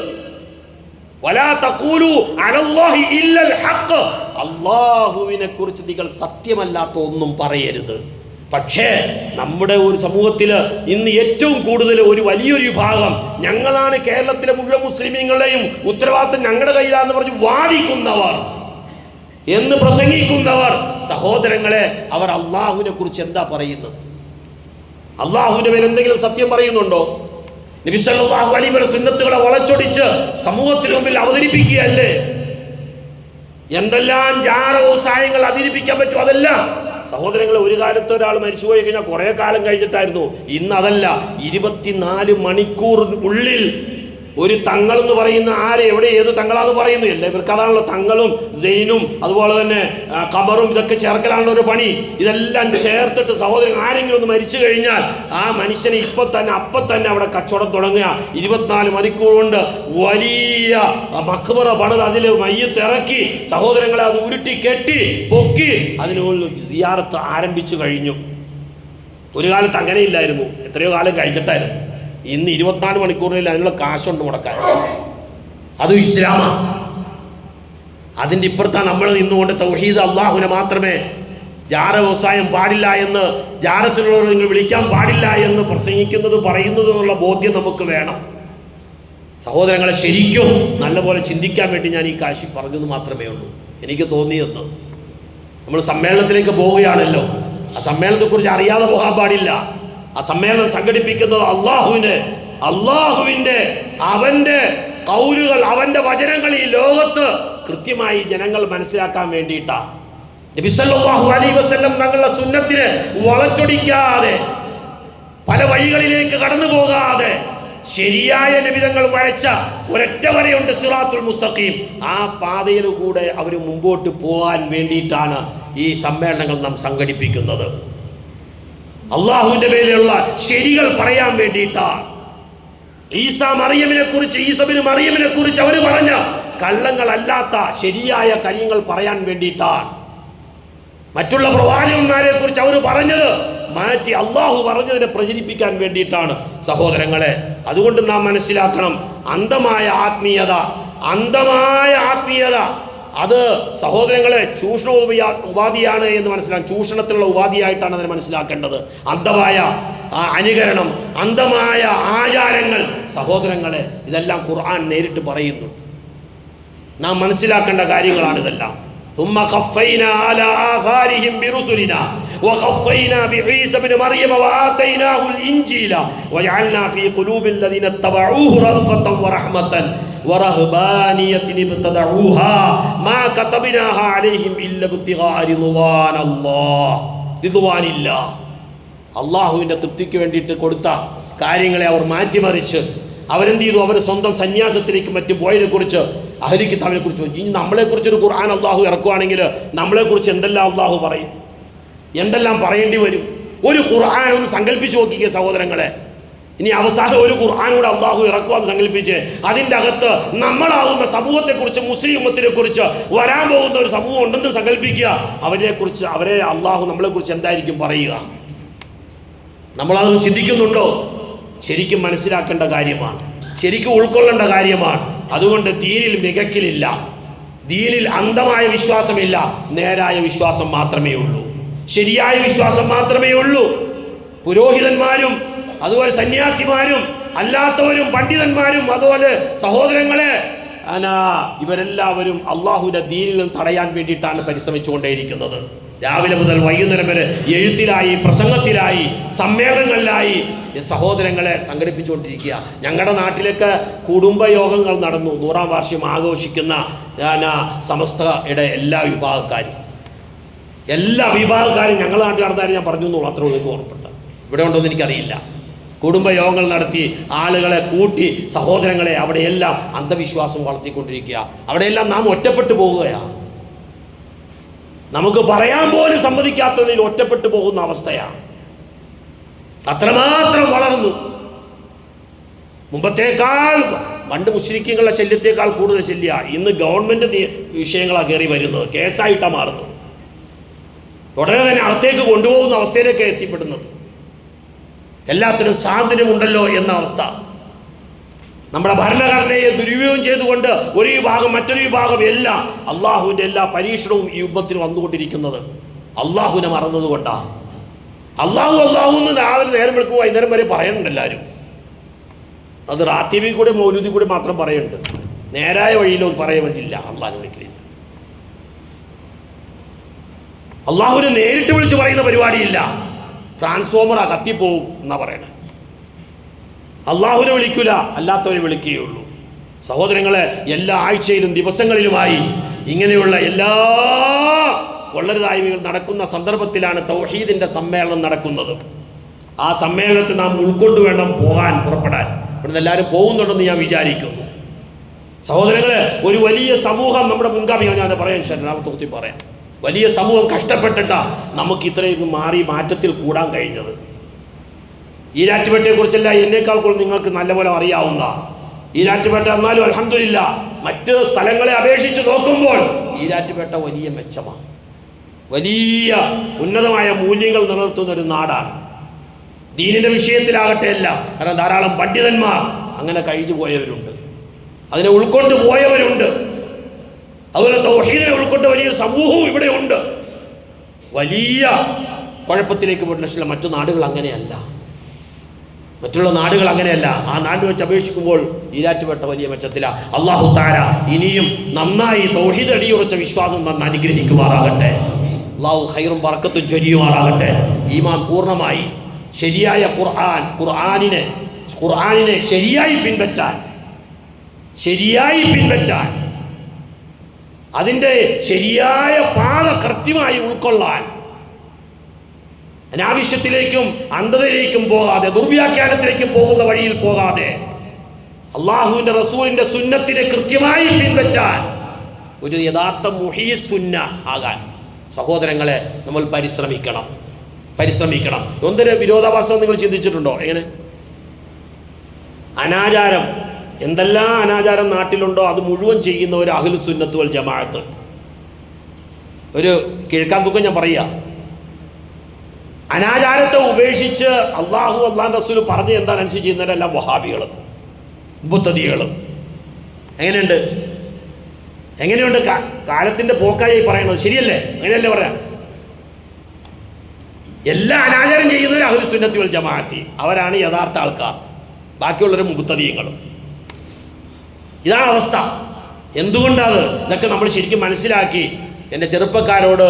വലാ തഖൂലു അലല്ലാഹി ഇല്ലൽ ഹഖ്. അല്ലാഹുവിനെ കുറിച്ച് നിങ്ങൾ സത്യമല്ലാത്ത ഒന്നും പറയരുത്. പക്ഷേ നമ്മുടെ ഒരു സമൂഹത്തിൽ ഇന്ന് ഏറ്റവും കൂടുതൽ ഒരു വലിയൊരു വിഭാഗം, ഞങ്ങളാണ് കേരളത്തിലെ മുഴുവൻ മുസ്ലിമീങ്ങളുടെയും ഉത്തരവാദിത്തം ഞങ്ങളുടെ കയ്യിലാണെന്ന് പറഞ്ഞ് വാദിക്കുന്നവർ, എന്ന് പ്രസംഗിക്കുന്നവർ, സഹോദരങ്ങളെ, അവർ അള്ളാഹുവിനെ കുറിച്ച് എന്താ പറയുന്നത്? അള്ളാഹുവിന്റെ മേൽ എന്തെങ്കിലും സത്യം പറയുന്നുണ്ടോ? നബി സല്ലല്ലാഹു അലൈഹി വസല്ലം സുന്നത്തുകളെ വളച്ചൊടിച്ച് സമൂഹത്തിന് മുമ്പിൽ അവതരിപ്പിക്കുകയല്ലേ? എന്തെല്ലാം ജാറവ്യവസായങ്ങൾ അവതരിപ്പിക്കാൻ പറ്റും അതെല്ലാം. സഹോദരങ്ങളെ, ഒരു കാലത്ത് ഒരാൾ മരിച്ചുപോയി കഴിഞ്ഞാൽ കുറെ കാലം കഴിഞ്ഞിട്ടായിരുന്നു. ഇന്ന് അതല്ല, 24 മണിക്കൂർ ഉള്ളിൽ ഒരു തങ്ങൾ എന്ന് പറയുന്ന ആരെ എവിടെ ഏത് തങ്ങളാന്ന് പറയുന്നു. എല്ലാവർക്കും അതാണല്ലോ തങ്ങളും സൈനും അതുപോലെ തന്നെ ഖബറും ഇതൊക്കെ ചേർക്കലാണല്ലോ ഒരു പണി. ഇതെല്ലാം ചേർത്തിട്ട് സഹോദരൻ ആരെങ്കിലും ഒന്ന് മരിച്ചു കഴിഞ്ഞാൽ ആ മനുഷ്യനെ അപ്പം തന്നെ അവിടെ കച്ചവടം തുടങ്ങുക. 24 മണിക്കൂർ കൊണ്ട് വലിയ മഖ്ബറ പണിത് അതിൽ മയ്യത്ത് ഇറക്കി സഹോദരങ്ങളെ അത് ഉരുട്ടി കെട്ടി പൊക്കി അതിനുള്ള സിയാറത്ത് ആരംഭിച്ചു കഴിഞ്ഞു. ഒരു കാലത്ത് അങ്ങനെയില്ലായിരുന്നു, എത്രയോ കാലം കഴിഞ്ഞിട്ടായിരുന്നു. ഇന്ന് 24 മണിക്കൂറിൽ അതിനുള്ള കാശുണ്ട് മുടക്കാൻ. അതും ഇസ്ലാമാണ്. അതിൻ്റെ ഇപ്പുറത്താണ് നമ്മൾ നിന്നുകൊണ്ട് തൗഹീദ് അള്ളാഹുവിനെ മാത്രമേ, ജാറ വ്യവസായം പാടില്ല എന്ന്, ജാറത്തിലുള്ളവർ നിങ്ങൾ വിളിക്കാൻ പാടില്ല എന്ന് പ്രസംഗിക്കുന്നത് പറയുന്നത് എന്നുള്ള ബോധ്യം നമുക്ക് വേണം. സഹോദരങ്ങളെ, ശരിക്കും നല്ലപോലെ ചിന്തിക്കാൻ വേണ്ടി ഞാൻ ഈ കാശി പറഞ്ഞത് മാത്രമേ ഉള്ളൂ. എനിക്ക് തോന്നിയെന്ന് നമ്മൾ സമ്മേളനത്തിലേക്ക് പോവുകയാണല്ലോ, ആ സമ്മേളനത്തെക്കുറിച്ച് അറിയാതെ പോകാൻ പാടില്ല. ആ സമ്മേളനം സംഘടിപ്പിക്കുന്നത് അള്ളാഹുവിന്റെ അവന്റെ കൗലുകൾ, അവന്റെ വചനങ്ങൾ ഈ ലോകത്ത് കൃത്യമായി ജനങ്ങൾ മനസ്സിലാക്കാൻ വേണ്ടിയിട്ടാണ്. നബി സല്ലല്ലാഹു അലൈഹി വസല്ലം തങ്ങളുടെ സുന്നത്തിനെ വളച്ചൊടിക്കാതെ, പല വഴികളിലേക്ക് കടന്നു പോകാതെ ശരിയായ നബിതങ്ങൾ വരച്ച ഒരൊറ്റ വരയുണ്ട്, സിറാത്തുൽ മുസ്തഖീം. ആ പാതയിലൂടെ അവർ മുമ്പോട്ട് പോകാൻ വേണ്ടിയിട്ടാണ് ഈ സമ്മേളനങ്ങൾ നാം സംഘടിപ്പിക്കുന്നത്. അള്ളാഹുവിന്റെ മേലെയുള്ള ശരികൾ പറയാൻ വേണ്ടിയിട്ടാണ്. ഈസബിന് മറിയമിനെ കുറിച്ച് അവർ പറഞ്ഞ കള്ളങ്ങളല്ലാത്ത ശരിയായ കാര്യങ്ങൾ പറയാൻ വേണ്ടിയിട്ടാണ്. മറ്റുള്ള പ്രവാചകന്മാരെ കുറിച്ച് അവർ പറഞ്ഞത് മാറ്റി അള്ളാഹു പറഞ്ഞതിനെ പ്രചരിപ്പിക്കാൻ വേണ്ടിയിട്ടാണ് സഹോദരങ്ങളെ. അതുകൊണ്ട് നാം മനസ്സിലാക്കണം, അന്ധമായ ആത്മീയത അത് സഹോദരങ്ങളെ ചൂഷണ ഉപാധിയാണ് എന്ന് മനസ്സിലാക്കാം. ചൂഷണത്തിലുള്ള ഉപാധിയായിട്ടാണ് അതിനെ മനസ്സിലാക്കേണ്ടത്. അന്ധമായ അനുകരണം, അന്ധമായ ആചാരങ്ങൾ സഹോദരങ്ങളെ, ഇതെല്ലാം ഖുർആൻ നേരിട്ട് പറയുന്നു. നാം മനസ്സിലാക്കേണ്ട കാര്യങ്ങളാണ് ഇതെല്ലാം. ثم خفينا على آثارهم برسلنا وخفينا بعيسى ابن مريم وآتيناه الإنجيل وجعلنا في قلوب الذين اتبعوه رأفة ورحمة ورهبانية ابتدعوها ما كتبناها عليهم إلا ابتغاء رضوان الله. അള്ളാഹുവിൻ്റെ തൃപ്തിക്ക് വേണ്ടിയിട്ട് കൊടുത്ത കാര്യങ്ങളെ അവർ മാറ്റിമറിച്ച് അവരെന്ത് ചെയ്തു? അവർ സ്വന്തം സന്യാസത്തിലേക്ക് മറ്റും പോയതിനെ കുറിച്ച് അഹ്ലി കിതാബിനെ കുറിച്ച് ഇനി നമ്മളെക്കുറിച്ചൊരു ഖുർആൻ അള്ളാഹു ഇറക്കുവാണെങ്കിൽ നമ്മളെക്കുറിച്ച് എന്തെല്ലാം അള്ളാഹു പറയും, എന്തെല്ലാം പറയേണ്ടി വരും? ഒരു ഖുർആൻ ഒന്ന് സങ്കല്പിച്ച് നോക്കിക്കുക സഹോദരങ്ങളെ. ഇനി അവസാനം ഒരു ഖുർആൻ കൂടെ അള്ളാഹു ഇറക്കുവാന്ന് സങ്കല്പിച്ച് അതിൻ്റെ അകത്ത് നമ്മളാവുന്ന സമൂഹത്തെക്കുറിച്ച്, മുസ്ലിം ഉമ്മത്തിനെ കുറിച്ച്, വരാൻ പോകുന്ന ഒരു സമൂഹം ഉണ്ടെന്ന് സങ്കല്പിക്കുക. അവരെ അള്ളാഹു നമ്മളെക്കുറിച്ച് എന്തായിരിക്കും പറയുക? നമ്മളതൊന്നും ചിന്തിക്കുന്നുണ്ടോ? ശരിക്കും മനസ്സിലാക്കേണ്ട കാര്യമാണ്, ശരിക്കും ഉൾക്കൊള്ളേണ്ട കാര്യമാണ്. അതുകൊണ്ട് ദീനിൽ മികക്കിലില്ല, ദീനിൽ അന്ധമായ വിശ്വാസമില്ല, നേരായ വിശ്വാസം മാത്രമേ ഉള്ളൂ, ശരിയായ വിശ്വാസം മാത്രമേ ഉള്ളൂ. പുരോഹിതന്മാരും അതുപോലെ സന്യാസിമാരും അല്ലാത്തവരും പണ്ഡിതന്മാരും അതുപോലെ സഹോദരങ്ങളെ ഇവരെല്ലാവരും അള്ളാഹുവിന്റെ ദീനിൽ നിന്ന് തടയാൻ വേണ്ടിയിട്ടാണ് പരിശ്രമിച്ചുകൊണ്ടേയിരിക്കുന്നത്. രാവിലെ മുതൽ വൈകുന്നേരം വരെ എഴുത്തിലായി, പ്രസംഗത്തിലായി, സമ്മേളനങ്ങളിലായി സഹോദരങ്ങളെ സംഘടിപ്പിച്ചുകൊണ്ടിരിക്കുക. ഞങ്ങളുടെ നാട്ടിലൊക്കെ കുടുംബയോഗങ്ങൾ നടന്നു. 100-ാം വാർഷികം ആഘോഷിക്കുന്ന സമസ്തയുടെ എല്ലാ വിഭാഗക്കാരും ഞങ്ങളുടെ നാട്ടിൽ നടന്നാലും ഞാൻ പറഞ്ഞു എന്നുള്ളൂ. അത്ര ഒഴുക്ക് ഓർമ്മപ്പെടുത്താം. ഇവിടെ ഉണ്ടോയെന്ന് എനിക്കറിയില്ല. കുടുംബയോഗങ്ങൾ നടത്തി ആളുകളെ കൂട്ടി സഹോദരങ്ങളെ അവിടെയെല്ലാം അന്ധവിശ്വാസം വളർത്തിക്കൊണ്ടിരിക്കുക. അവിടെയെല്ലാം നാം ഒറ്റപ്പെട്ടു പോവുകയാണ്. നമുക്ക് പറയാൻ പോലും സമ്മതിക്കാത്തതിൽ ഒറ്റപ്പെട്ടു പോകുന്ന അവസ്ഥയാണ്. അത്രമാത്രം വളർന്നു. മുമ്പത്തേക്കാൾ പണ്ട് മുശ്രിക്കുകളുടെ ശല്യത്തേക്കാൾ കൂടുതൽ ശല്യ. ഇന്ന് ഗവൺമെന്റ് വിഷയങ്ങളാണ് കയറി വരുന്നത്, കേസായിട്ടാണ് മാറുന്നത്. ഉടനെ തന്നെ അകത്തേക്ക് കൊണ്ടുപോകുന്ന അവസ്ഥയിലേക്ക് എത്തിപ്പെടുന്നത്. എല്ലാത്തിനും സ്വാതന്ത്ര്യമുണ്ടല്ലോ എന്ന അവസ്ഥ. നമ്മുടെ ഭരണഘടനയെ ദുരുപയോഗം ചെയ്തുകൊണ്ട് ഒരു വിഭാഗം മറ്റൊരു വിഭാഗം എല്ലാം അള്ളാഹുവിൻ്റെ എല്ലാ പരീക്ഷണവും ഈ ഉമ്മത്തിന് വന്നുകൊണ്ടിരിക്കുന്നത് അള്ളാഹുവിനെ മറന്നതുകൊണ്ടാണ്. അള്ളാഹു എന്ന് രാവിലെ നേരം വെളുക്കും വൈകുന്നേരം വരെ പറയുന്നുണ്ട് എല്ലാവരും. അത് റാത്തീബി കൂടെ മൗലൂദി കൂടെ മാത്രം പറയുന്നുണ്ട്. നേരായ വഴിയിലൊന്നും പറയാൻ പറ്റില്ല. അള്ളാഹിനെ വിളിക്കില്ല. അള്ളാഹുവിനെ നേരിട്ട് വിളിച്ച് പറയുന്ന പരിപാടിയില്ല. ട്രാൻസ്ഫോമറാ കത്തിപ്പോവും എന്നാ പറയണേ. അള്ളാഹുവിനെ വിളിക്കൂല, അല്ലാത്തവരെ വിളിക്കുകയുള്ളൂ. സഹോദരങ്ങളെ, എല്ലാ ആഴ്ചയിലും ദിവസങ്ങളിലുമായി ഇങ്ങനെയുള്ള എല്ലാ കൊള്ളരുതായ്മകൾ നടക്കുന്ന സന്ദർഭത്തിലാണ് തൗഹീദിന്റെ സമ്മേളനം നടക്കുന്നത്. ആ സമ്മേളനത്തിൽ നാം ഉൾക്കൊണ്ടു വേണം പോകാൻ, പുറപ്പെടാൻ. ഇവിടുന്ന് എല്ലാവരും പോകുന്നുണ്ടെന്ന് ഞാൻ വിചാരിക്കുന്നു. സഹോദരങ്ങളെ, ഒരു വലിയ സമൂഹം നമ്മുടെ മുൻഗാമികൾ, ഞാൻ പറയാൻ രണ്ടാമത്തെ പറയാം, വലിയ സമൂഹം കഷ്ടപ്പെട്ടിട്ടാ നമുക്ക് ഇത്രയും മാറ്റത്തിൽ കൂടാൻ കഴിഞ്ഞത്. ഈരാറ്റുപേട്ടയെ കുറിച്ചല്ല എന്നേക്കാൾ കൂടുതൽ നിങ്ങൾക്ക് നല്ലപോലെ അറിയാവുന്ന ഈരാറ്റുപേട്ട. എന്നാലും അൽഹംദുലില്ലാ മറ്റ് സ്ഥലങ്ങളെ അപേക്ഷിച്ച് നോക്കുമ്പോൾ ഈരാറ്റുപേട്ട വലിയ മെച്ചമാണ്, വലിയ ഉന്നതമായ മൂല്യങ്ങൾ നിലനിർത്തുന്ന ഒരു നാടാണ്. ദീനിന്റെ വിഷയത്തിലാകട്ടെ അല്ല, കാരണം ധാരാളം പണ്ഡിതന്മാർ അങ്ങനെ കഴിഞ്ഞു പോയവരുണ്ട്, അതിനെ ഉൾക്കൊണ്ട് പോയവരുണ്ട്. അതുപോലെ തൗഹീദിനെ ഉൾക്കൊണ്ട് വലിയൊരു സമൂഹവും ഇവിടെ ഉണ്ട്. വലിയ കുഴപ്പത്തിലേക്ക് പോയിട്ടുള്ള മറ്റു നാടുകൾ അങ്ങനെയല്ല, മറ്റുള്ള നാടുകൾ അങ്ങനെയല്ല. ആ നാട് വെച്ച് അപേക്ഷിക്കുമ്പോൾ ഈരാറ്റുപേട്ട വലിയ മെച്ചത്തില. അല്ലാഹു തആല ഇനിയും നന്നായി തൗഹീദ് അടിയുറച്ച വിശ്വാസം തന്ന് അനുഗ്രഹിക്കുമാറാകട്ടെ. അല്ലാഹു ഖൈറും ബറക്കത്തും ചൊരിയുമാറാകട്ടെ. ഈമാൻ പൂർണ്ണമായി ശരിയായ ഖുർആനിനെ ശരിയായി പിൻപറ്റാൻ അതിൻ്റെ ശരിയായ പാത കൃത്യമായി ഉൾക്കൊള്ളാൻ, അനാവശ്യത്തിലേക്കും അന്ധതയിലേക്കും പോകാതെ, ദുർവ്യാഖ്യാനത്തിലേക്കും പോകുന്ന വഴിയിൽ പോകാതെ, അള്ളാഹുവിൻ്റെ റസൂലിൻ്റെ സുന്നത്തിനെ കൃത്യമായി പിൻപറ്റാൻ ഒരു യഥാർത്ഥ മുഹീ സുന്ന ആകാൻ സഹോദരങ്ങളെ നമ്മൾ പരിശ്രമിക്കണം. എന്തൊരു വിരോധാഭാസം നിങ്ങൾ ചിന്തിച്ചിട്ടുണ്ടോ? എങ്ങനെ അനാചാരം, എന്തെല്ലാം അനാചാരം നാട്ടിലുണ്ടോ അത് മുഴുവൻ ചെയ്യുന്ന ഒരു അഹ്ലു സുന്നത്ത് വൽ ജമാഅത്ത്. ഒരു കിഴക്കാൻ തൂക്കം ഞാൻ പറയുക, അനാചാരത്തെ ഉപേക്ഷിച്ച് അള്ളാഹുവിൻ്റെ റസൂൽ പറഞ്ഞ് എന്താണ് അനുസരിച്ച് ചെയ്യുന്നവരെല്ലാം വഹാബികൾ, മുബ്തദികൾ. എങ്ങനെയുണ്ട് കാലത്തിന്റെ പോക്കായി പറയണത്? ശരിയല്ലേ? അങ്ങനെയല്ലേ പറയാം? എല്ലാ അനാചാരം ചെയ്യുന്നവരും അഹ്ലു സുന്നത്തി വൽ ജമാഅത്തി, അവരാണ് യഥാർത്ഥ ആൾക്കാർ. ബാക്കിയുള്ളവരും മുബ്തദികളും. ഇതാണ് അവസ്ഥ. എന്തുകൊണ്ടാണ് ഇതൊക്കെ നമ്മൾ ശരിക്കും മനസ്സിലാക്കി എൻ്റെ ചെറുപ്പക്കാരോട്,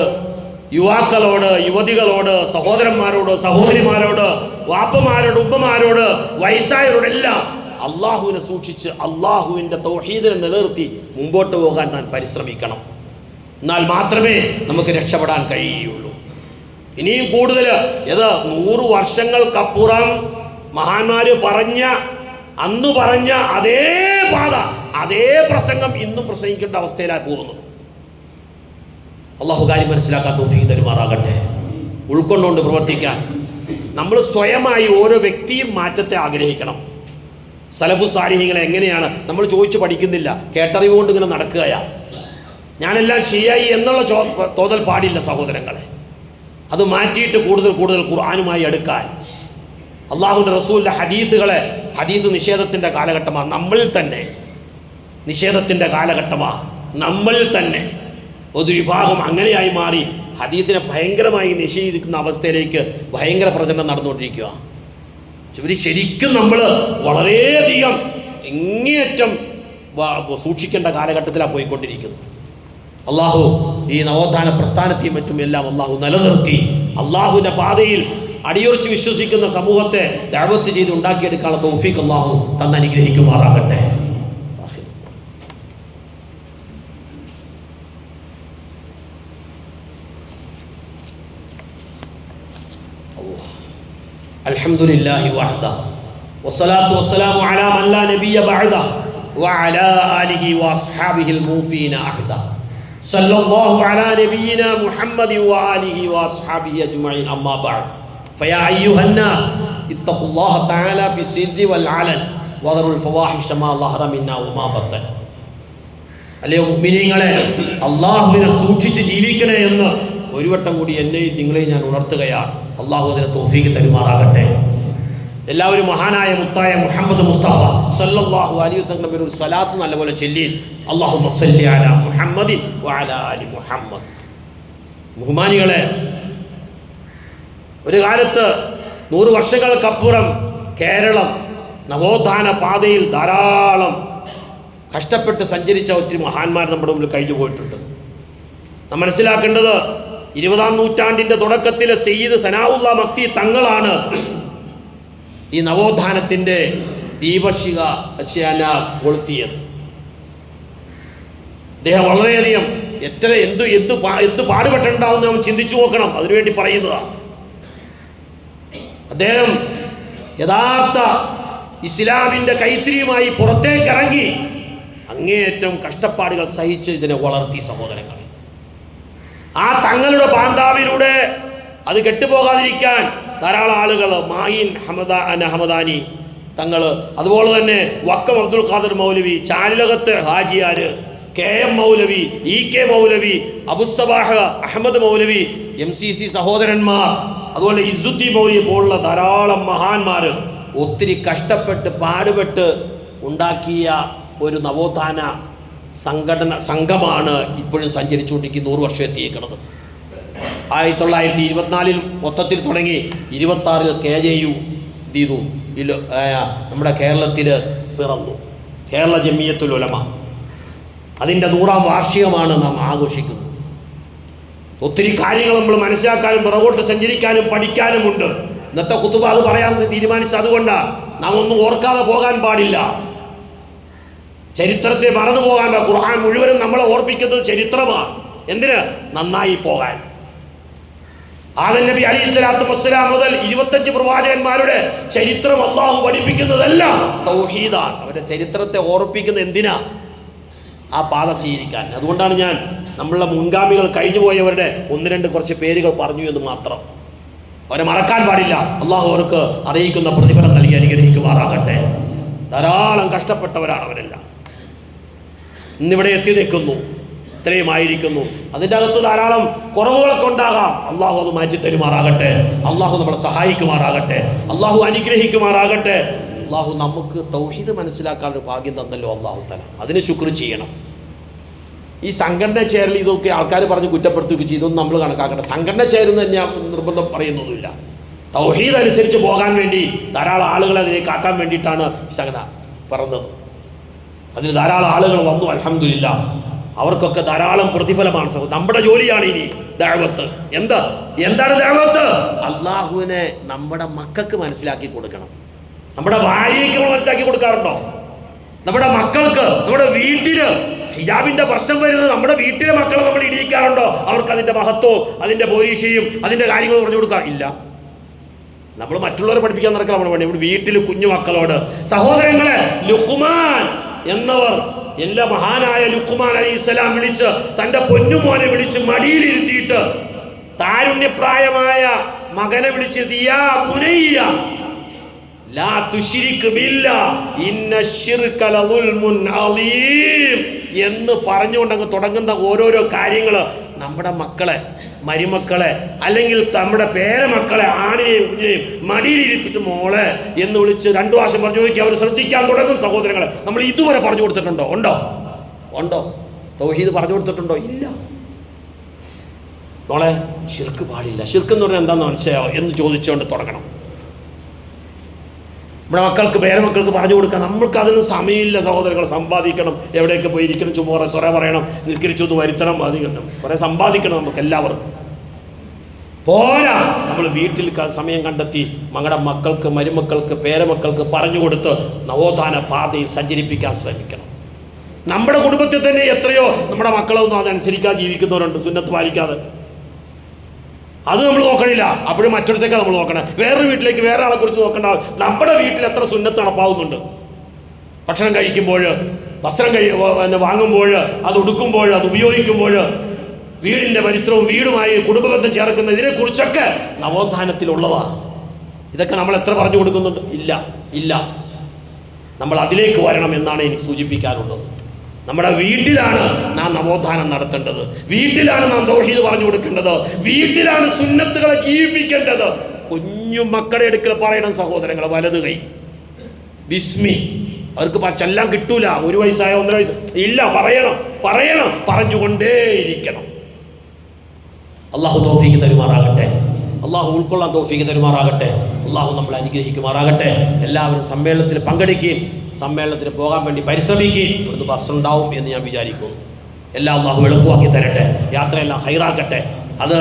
യുവാക്കളോട്, യുവതികളോട്, സഹോദരന്മാരോട്, സഹോദരിമാരോട്, വാപ്പമാരോട്, ഉമ്മമാരോട്, വയസ്സായവരോടെല്ലാം അള്ളാഹുവിനെ സൂക്ഷിച്ച് അള്ളാഹുവിൻ്റെ തൗഹീദിനെ നിലനിർത്തി മുമ്പോട്ട് പോകാൻ നാം പരിശ്രമിക്കണം. എന്നാൽ മാത്രമേ നമുക്ക് രക്ഷപ്പെടാൻ കഴിയുള്ളൂ. ഇനിയും കൂടുതൽ 100 വർഷങ്ങൾക്കപ്പുറം മഹാന്മാർ അന്ന് പറഞ്ഞ അതേ പാത, അതേ പ്രസംഗം ഇന്നും പ്രസംഗിക്കേണ്ട അവസ്ഥയിലാണ് പോകുന്നത്. അള്ളാഹു കാര്യം മനസ്സിലാക്കാൻ തൗഫീഖ് തരുമാറാകട്ടെ. ഉൾക്കൊണ്ടുകൊണ്ട് പ്രവർത്തിക്കാൻ നമ്മൾ സ്വയമായി ഓരോ വ്യക്തിയും മാറ്റത്തെ ആഗ്രഹിക്കണം. സലഫു സാലിഹീങ്ങളെ എങ്ങനെയാണ് നമ്മൾ ചോദിച്ചു പഠിക്കുന്നില്ല, കേട്ടറിവ് കൊണ്ട് ഇങ്ങനെ നടക്കുകയാണ്. ഞാനെല്ലാം ശരിയായി എന്നുള്ള തോന്നൽ പാടില്ല സഹോദരങ്ങളെ. അത് മാറ്റിയിട്ട് കൂടുതൽ ഖുർആനുമായി അടുക്കാൻ, അള്ളാഹുവിൻ്റെ റസൂലിൻ്റെ ഹദീസ് നിഷേധത്തിൻ്റെ കാലഘട്ടമാണ് നമ്മളിൽ തന്നെ. നിഷേധത്തിൻ്റെ കാലഘട്ടമാണ് നമ്മളിൽ തന്നെ. ഒരു വിഭാഗം അങ്ങനെയായി മാറി ഹദീസിനെ ഭയങ്കരമായി നിഷേധിക്കുന്ന അവസ്ഥയിലേക്ക് ഭയങ്കര പ്രചരണം നടന്നുകൊണ്ടിരിക്കുക. ശരിക്കും നമ്മൾ വളരെയധികം ഇങ്ങേയറ്റം സൂക്ഷിക്കേണ്ട കാലഘട്ടത്തിലാണ് പോയിക്കൊണ്ടിരിക്കുന്നത്. അള്ളാഹു ഈ നവോത്ഥാന പ്രസ്ഥാനത്തെയും മറ്റും എല്ലാം അള്ളാഹു നിലനിർത്തി അള്ളാഹുവിൻ്റെ പാതയിൽ അടിയുറച്ച് വിശ്വസിക്കുന്ന സമൂഹത്തെ ദഅവത്ത് ചെയ്ത് ഉണ്ടാക്കിയെടുക്കാനുള്ള തൗഫീഖ് അള്ളാഹു തന്നനുഗ്രഹിക്കുമാറാകട്ടെ. അൽഹംദുലില്ലാഹി വഹദ വസ്സലാത്തു വസ്സലാമു അലാ മൻ ലാ നബിയ്യ ബഅദ വഅലാ ആലിഹി വഅസ്ഹാബിഹിൽ മൂഫീന അഹദ സല്ലല്ലാഹു അലാ നബിയ്യിനാ മുഹമ്മദി വആലിഹി വഅസ്ഹാബിഹി അജ്മഈൻ അമ്മാ ബഅദ് ഫയാ അയ്യുഹന്നാസ് ഇത്തഖുല്ലാഹ തആല ഫി സിർരി വൽ അലൻ വദറുൽ ഫവാഹിഷ മാ ളഹറ മിന്നാ വമാ ബത്തൻ. അല്ലയോ മുഅ്മിനീങ്ങളെ, അല്ലാഹുവിനെ സൂക്ഷിച്ച് ജീവിക്കണേ എന്ന് ഒരു വട്ടം കൂടി എന്നെയും നിങ്ങളെയും ഞാൻ ഉണർത്തുകയാണ്. അള്ളാഹു അതിനെ തൗഫീഖ് തരുമാറാകട്ടെ. എല്ലാവരും മഹാനായ മുത്തായ മുഹമ്മദ് മുസ്തഫ സല്ലല്ലാഹു അലൈഹി വസല്ലം ഒരു സ്വലാത്ത് നല്ലപോലെ ചൊല്ലി. അല്ലാഹുമ്മ സ്വല്ലി അലാ മുഹമ്മദിൻ വഅലാ ആലി മുഹമ്മദ്. ബഹുമാനികളെ, ഒരു കാലത്ത് 100 വർഷങ്ങൾക്കപ്പുറം കേരളം നവോത്ഥാന പാതയിൽ ധാരാളം കഷ്ടപ്പെട്ട് സഞ്ചരിച്ച ഒത്തിരി മഹാന്മാർ നമ്മുടെ മുമ്പിൽ കഴിഞ്ഞു പോയിട്ടുണ്ട്. നാം മനസ്സിലാക്കേണ്ടത് 20-ാം നൂറ്റാണ്ടിൻ്റെ തുടക്കത്തിൽ സയ്യിദ് സനാഉല്ല മക്തി തങ്ങളാണ് ഈ നവോത്ഥാനത്തിൻ്റെ ദീപശിഖ കൊളുത്തിയത്. അദ്ദേഹം വളരെയധികം എന്ത് പാടുപെട്ടുണ്ടാവും നാം ചിന്തിച്ചു നോക്കണം. അതിനുവേണ്ടി പറയുന്നതാണ്. അദ്ദേഹം യഥാർത്ഥ ഇസ്ലാമിൻ്റെ കൈത്തിരിയുമായി പുറത്തേക്കിറങ്ങി അങ്ങേയറ്റം കഷ്ടപ്പാടുകൾ സഹിച്ച് ഇതിനെ വളർത്തി. സഹോദരങ്ങൾ, ആ തങ്ങളുടെ പാന്താവിലൂടെ അത് കെട്ടുപോകാതിരിക്കാൻ ധാരാളം ആളുകൾ, മാഹിൻ ഹമദാനി തങ്ങൾ, അതുപോലെ തന്നെ വക്കം അബ്ദുൽ ഖാദർ മൗലവി, ചാലിലകത്ത് ഹാജിയാർ, KM മൗലവി, EK മൗലവി, അബുസബാഹ് അഹമ്മദ് മൗലവി, MCC സഹോദരന്മാർ, അതുപോലെ ഇസുദ്ദീൻ മൗലവി പോലുള്ള ധാരാളം മഹാന്മാർ ഒത്തിരി കഷ്ടപ്പെട്ട് പാടുപെട്ട് ഉണ്ടാക്കിയ ഒരു നവോത്ഥാന സംഘമാണ് ഇപ്പോഴും സഞ്ചരിച്ചുകൊണ്ടിരിക്കുന്ന 100 വർഷം എത്തിയിരിക്കുന്നത്. 1924 മൊത്തത്തിൽ തുടങ്ങി 26 KJU ചെയ്തു. നമ്മുടെ കേരളത്തിൽ പിറന്നു. കേരള ജമിയത്തുൽ ഉലമ, അതിൻ്റെ 100-ാം വാർഷികമാണ് നാം ആഘോഷിക്കുന്നത്. ഒത്തിരി കാര്യങ്ങൾ നമ്മൾ മനസ്സിലാക്കാനും പിറകോട്ട് സഞ്ചരിക്കാനും പഠിക്കാനുമുണ്ട്. ഇന്നത്തെ ഖുതുബ അത് പറയാൻ തീരുമാനിച്ചത് അതുകൊണ്ടാണ്. നാം ഒന്നും ഓർക്കാതെ പോകാൻ പാടില്ല. ചരിത്രത്തെ മറന്നു പോകാൻ. ഖുർആൻ മുഴുവനും നമ്മളെ ഓർപ്പിക്കുന്നത് ചരിത്രമാണ്. എന്തിന്? നന്നായി പോകാൻ. ആദം നബി അലൈഹിസ്സലാത്തു വസ്സലാം മുതൽ 25 പ്രവാചകന്മാരുടെ ചരിത്രം അള്ളാഹു പഠിപ്പിക്കുന്നതല്ല തൗഹീദാണ്. അവരുടെ ചരിത്രത്തെ ഓർപ്പിക്കുന്നത് എന്തിനാ? ആ പാത സ്വീകരിക്കാൻ. അതുകൊണ്ടാണ് ഞാൻ നമ്മളുടെ മുൻഗാമികൾ കഴിഞ്ഞുപോയവരുടെ 1-2 കുറച്ച് പേരുകൾ പറഞ്ഞു എന്ന് മാത്രം. അവരെ മറക്കാൻ പാടില്ല. അള്ളാഹു അവർക്ക് അറിയിക്കുന്ന പ്രതിഫലം നൽകി അനുഗ്രഹിക്കുമാറാകട്ടെ. ധാരാളം കഷ്ടപ്പെട്ടവരാണ് അവരെല്ലാം. ഇന്നിവിടെ എത്തി നിൽക്കുന്നു, ഇത്രയും ആയിരിക്കുന്നു. അതിൻ്റെ അകത്ത് ധാരാളം കുറവുകളൊക്കെ ഉണ്ടാകാം. അള്ളാഹു അത് മാറ്റി തരുമാറാകട്ടെ. അള്ളാഹു നമ്മളെ സഹായിക്കുമാറാകട്ടെ. അള്ളാഹു അനുഗ്രഹിക്കുമാറാകട്ടെ. അള്ളാഹു നമുക്ക് തൗഹീദ് മനസ്സിലാക്കാനൊരു ഭാഗ്യം തന്നല്ലോ അള്ളാഹു തആല. അതിന് ശുക്ർ ചെയ്യണം. ഈ സംഘടന ചേരൽ ഇതൊക്കെ ആൾക്കാർ പറഞ്ഞ് കുറ്റപ്പെടുത്തുകയും ചെയ്തൊന്നും നമ്മൾ കണക്കാക്കേണ്ട. സംഘടന ചേരുന്ന ഞാൻ നിർബന്ധം പറയുന്നൊന്നുമില്ല. തൗഹീദ് അനുസരിച്ച് പോകാൻ വേണ്ടി ധാരാളം ആളുകളെ അതിലേക്ക് ആക്കാൻ വേണ്ടിയിട്ടാണ് സംഘടന പറഞ്ഞത്. അതിന് ധാരാളം ആളുകൾ വന്നു, അൽഹംദുലില്ലാഹ്. അവർക്കൊക്കെ ധാരാളം പ്രതിഫലമാണ്. നമ്മുടെ ജോലിയാണ് ഇനി ദഅവത്ത്. എന്താണ് ദഅവത്ത്? അള്ളാഹുവിനെ നമ്മുടെ മക്കൾക്ക് മനസ്സിലാക്കി കൊടുക്കണം. നമ്മുടെ ഭാര്യയ്ക്ക് നമ്മൾ മനസ്സിലാക്കി കൊടുക്കാറുണ്ടോ? നമ്മുടെ മക്കൾക്ക്, നമ്മുടെ വീട്ടില് ഹിജാബിന്റെ പ്രശ്നം വരുന്നത് നമ്മുടെ വീട്ടിലെ മക്കളെ നമ്മൾ ഇടിയിക്കാറുണ്ടോ? അവർക്ക് അതിന്റെ മഹത്വവും അതിന്റെ പോലീശയും അതിന്റെ കാര്യങ്ങൾ പറഞ്ഞു കൊടുക്കാൻ ഇല്ല. നമ്മൾ മറ്റുള്ളവരെ പഠിപ്പിക്കാൻ നടക്കാൻ നമ്മൾ വേണ്ടി. ഇവിടെ വീട്ടിൽ കുഞ്ഞു മക്കളോട്, സഹോദരങ്ങളെ, ലുഖ്മാൻ എന്നവർ എല്ലാ മഹാനായ ലുഖ്മാൻ അലൈഹിസ്സലാം വിളിച്ച് തന്റെ പൊന്നുമോനെ വിളിച്ച് മടിയിലിരുത്തിയിട്ട് താരുണ്യപ്രായമായ മകനെ വിളിച്ച് യാ ബുനയ്യ ലാ തുശ്രിക് ബില്ലാഹ് ഇന്ന ശിർക ലദുൽമുൻ അളീം എന്ന് പറഞ്ഞുകൊണ്ട് അങ്ങ് തുടങ്ങുന്ന ഓരോരോ കാര്യങ്ങൾ നമ്മുടെ മക്കളെ, മരുമക്കളെ, അല്ലെങ്കിൽ നമ്മുടെ പേരമക്കളെ, ആണിനെയും കുഞ്ഞിനെയും മടിയിലിരുത്തിട്ട് മോളെ എന്ന് വിളിച്ച് 2 പ്രാവശ്യം പറഞ്ഞു നോക്കി അവർ ശ്രദ്ധിക്കാൻ തുടങ്ങും. സഹോദരങ്ങളെ, നമ്മൾ ഇതുവരെ പറഞ്ഞു കൊടുത്തിട്ടുണ്ടോ? ഉണ്ടോ? തൗഹീദ് പറഞ്ഞു കൊടുത്തിട്ടുണ്ടോ? ഇല്ല. മോളെ ശിർക്ക് പാടില്ല. ശിർക്ക് എന്ന് പറഞ്ഞാൽ എന്താണെന്ന് മനസ്സിലായോ എന്ന് ചോദിച്ചുകൊണ്ട് തുടങ്ങണം. നമ്മുടെ മക്കൾക്ക്, പേരമക്കൾക്ക് പറഞ്ഞു കൊടുക്കാൻ നമ്മൾക്ക് അതിന് സമയമില്ല. സഹോദരങ്ങൾ, സമ്പാദിക്കണം, എവിടെയൊക്കെ പോയി ഇരിക്കണം, ചുമ്മാ സ്വര പറയണം, നിസ്കരിച്ചൊന്ന് വരുത്തണം, അത് കിട്ടണം, കുറേ സമ്പാദിക്കണം നമുക്ക് എല്ലാവർക്കും. പോരാ, നമ്മൾ വീട്ടിൽ സമയം കണ്ടെത്തി മകളുടെ മക്കൾക്ക്, മരുമക്കൾക്ക്, പേരമക്കൾക്ക് പറഞ്ഞു കൊടുത്ത് നവോത്ഥാന പാതയിൽ സഞ്ചരിപ്പിക്കാൻ ശ്രമിക്കണം. നമ്മുടെ കുടുംബത്തിൽ തന്നെ എത്രയോ നമ്മുടെ മക്കളൊന്നും അതനുസരിക്കാതെ ജീവിക്കുന്നവരുണ്ട്, സുന്നത്ത് പാലിക്കാതെ. അത് നമ്മൾ നോക്കണില്ല. അപ്പോഴും മറ്റൊരുത്തേക്കാണ് നമ്മൾ നോക്കണം. വേറൊരു വീട്ടിലേക്ക് വേറെ ആളെ കുറിച്ച് നോക്കേണ്ട. നമ്മുടെ വീട്ടിൽ എത്ര സുന്നത്ത് നടപ്പാവുന്നുണ്ട്? ഭക്ഷണം കഴിക്കുമ്പോൾ, വസ്ത്രം വാങ്ങുമ്പോൾ, അത് ഉടുക്കുമ്പോൾ, അത് ഉപയോഗിക്കുമ്പോൾ, വീടിൻ്റെ പരിസരവും വീടുമായി കുടുംബബന്ധം ചേർക്കുന്ന ഇതിനെക്കുറിച്ചൊക്കെ നവോത്ഥാനത്തിലുള്ളതാണ്. ഇതൊക്കെ നമ്മൾ എത്ര പറഞ്ഞു കൊടുക്കുന്നുണ്ട്? ഇല്ല. നമ്മൾ അതിലേക്ക് വരണം എന്നാണ് എനിക്ക് സൂചിപ്പിക്കാനുള്ളത്. നമ്മുടെ വീട്ടിലാണ് നാം നവോത്ഥാനം നടത്തേണ്ടത്. വീട്ടിലാണ് നാം തൗഹീദ് പറഞ്ഞു കൊടുക്കേണ്ടത്. വീട്ടിലാണ് സുന്നത്തുകളെ ജീവിപ്പിക്കേണ്ടത്. കുഞ്ഞു മക്കളുടെ അടുക്കൽ പറയണം സഹോദരങ്ങളെ, വലത് കൈ ബിസ്മി. അവർക്ക് ചൊല്ലാൻ കിട്ടൂല. 1 വയസ്സായ 1.5 വയസ്സ് ഇല്ല. പറയണം, പറഞ്ഞുകൊണ്ടേയിരിക്കണം. അള്ളാഹു തൗഫീഖ് തരുമാറാകട്ടെ. അള്ളാഹു ഉൾക്കൊള്ളാൻ തൗഫീഖ് തരുമാറാകട്ടെ. അള്ളാഹു നമ്മളെ അനുഗ്രഹിക്കുമാറാകട്ടെ. എല്ലാവരും സമ്മേളനത്തിൽ പങ്കെടുക്കുകയും സമ്മേളനത്തിന് പോകാൻ വേണ്ടി പരിശ്രമിക്കുകയും ഇവിടുന്ന് ബസ് ഉണ്ടാവും എന്ന് ഞാൻ വിചാരിക്കുന്നു. എല്ലാം അള്ളാഹു എളുപ്പമാക്കി തരട്ടെ. യാത്രയെല്ലാം ഹൈറാക്കട്ടെ. അത്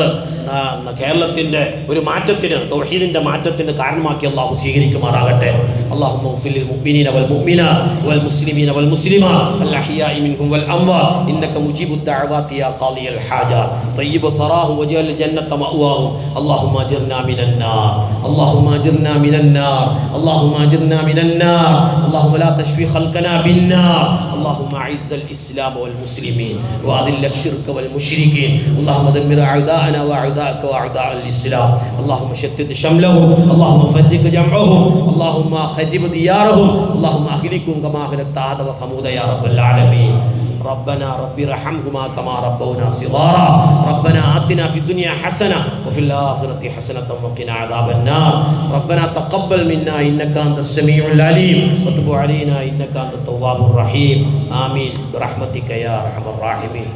കേരളത്തിൻ്റെ ഒരു മാറ്റത്തിന്, തൗഹീദിൻ്റെ മാറ്റത്തിന് കാരണമാക്കി അള്ളാഹു സ്വീകരിക്കുമാറാകട്ടെ. അല്ലാഹുമ്മ ഗ്ഫിർ ലിൽ മുഅ്മിനീന വൽ മുഅ്മിനാത്ത് വൽ മുസ്ലിമീന വൽ മുസ്ലിമാത്ത് അൽ അഹ്യാഇ മിൻഹും വൽ അംവാത്ത് ഇന്നക മുജീബുദ് ദഅവാതി യാ ഖാദിയൽ ഹാജാത്ത് തയ്യിബ സറാഹു വജഅൽ ജന്നത മഅവാഹു അല്ലാഹുമ്മ അജിർനാ മിനൻ നാർ അല്ലാഹുമ്മ അജിർനാ മിനൻ നാർ അല്ലാഹുമ്മ അജിർനാ മിനൻ നാർ അല്ലാഹുമ്മ ലാ തശ്ഫി ഖൽഖനാ ബിൻ നാർ اللهم اعز الاسلام والمسلمين واذل الشرك والمشركين اللهم دمر اعداءنا واعداءك واعداء الاسلام اللهم شتت شملهم اللهم فرق جمعهم اللهم خرب ديارهم اللهم اهلكهم كما اهلكت عاد وثمود يا رب العالمين ربنا رب ارحمهما كما ربونا صغارا ربنا آتنا في الدنيا حسنة وفي الآخرة حسنة وقنا عذاب النار ربنا تقبل منا إنك أنت السميع العليم وتب علينا إنك أنت التواب الرحيم آمين برحمتك يا أرحم الراحمين.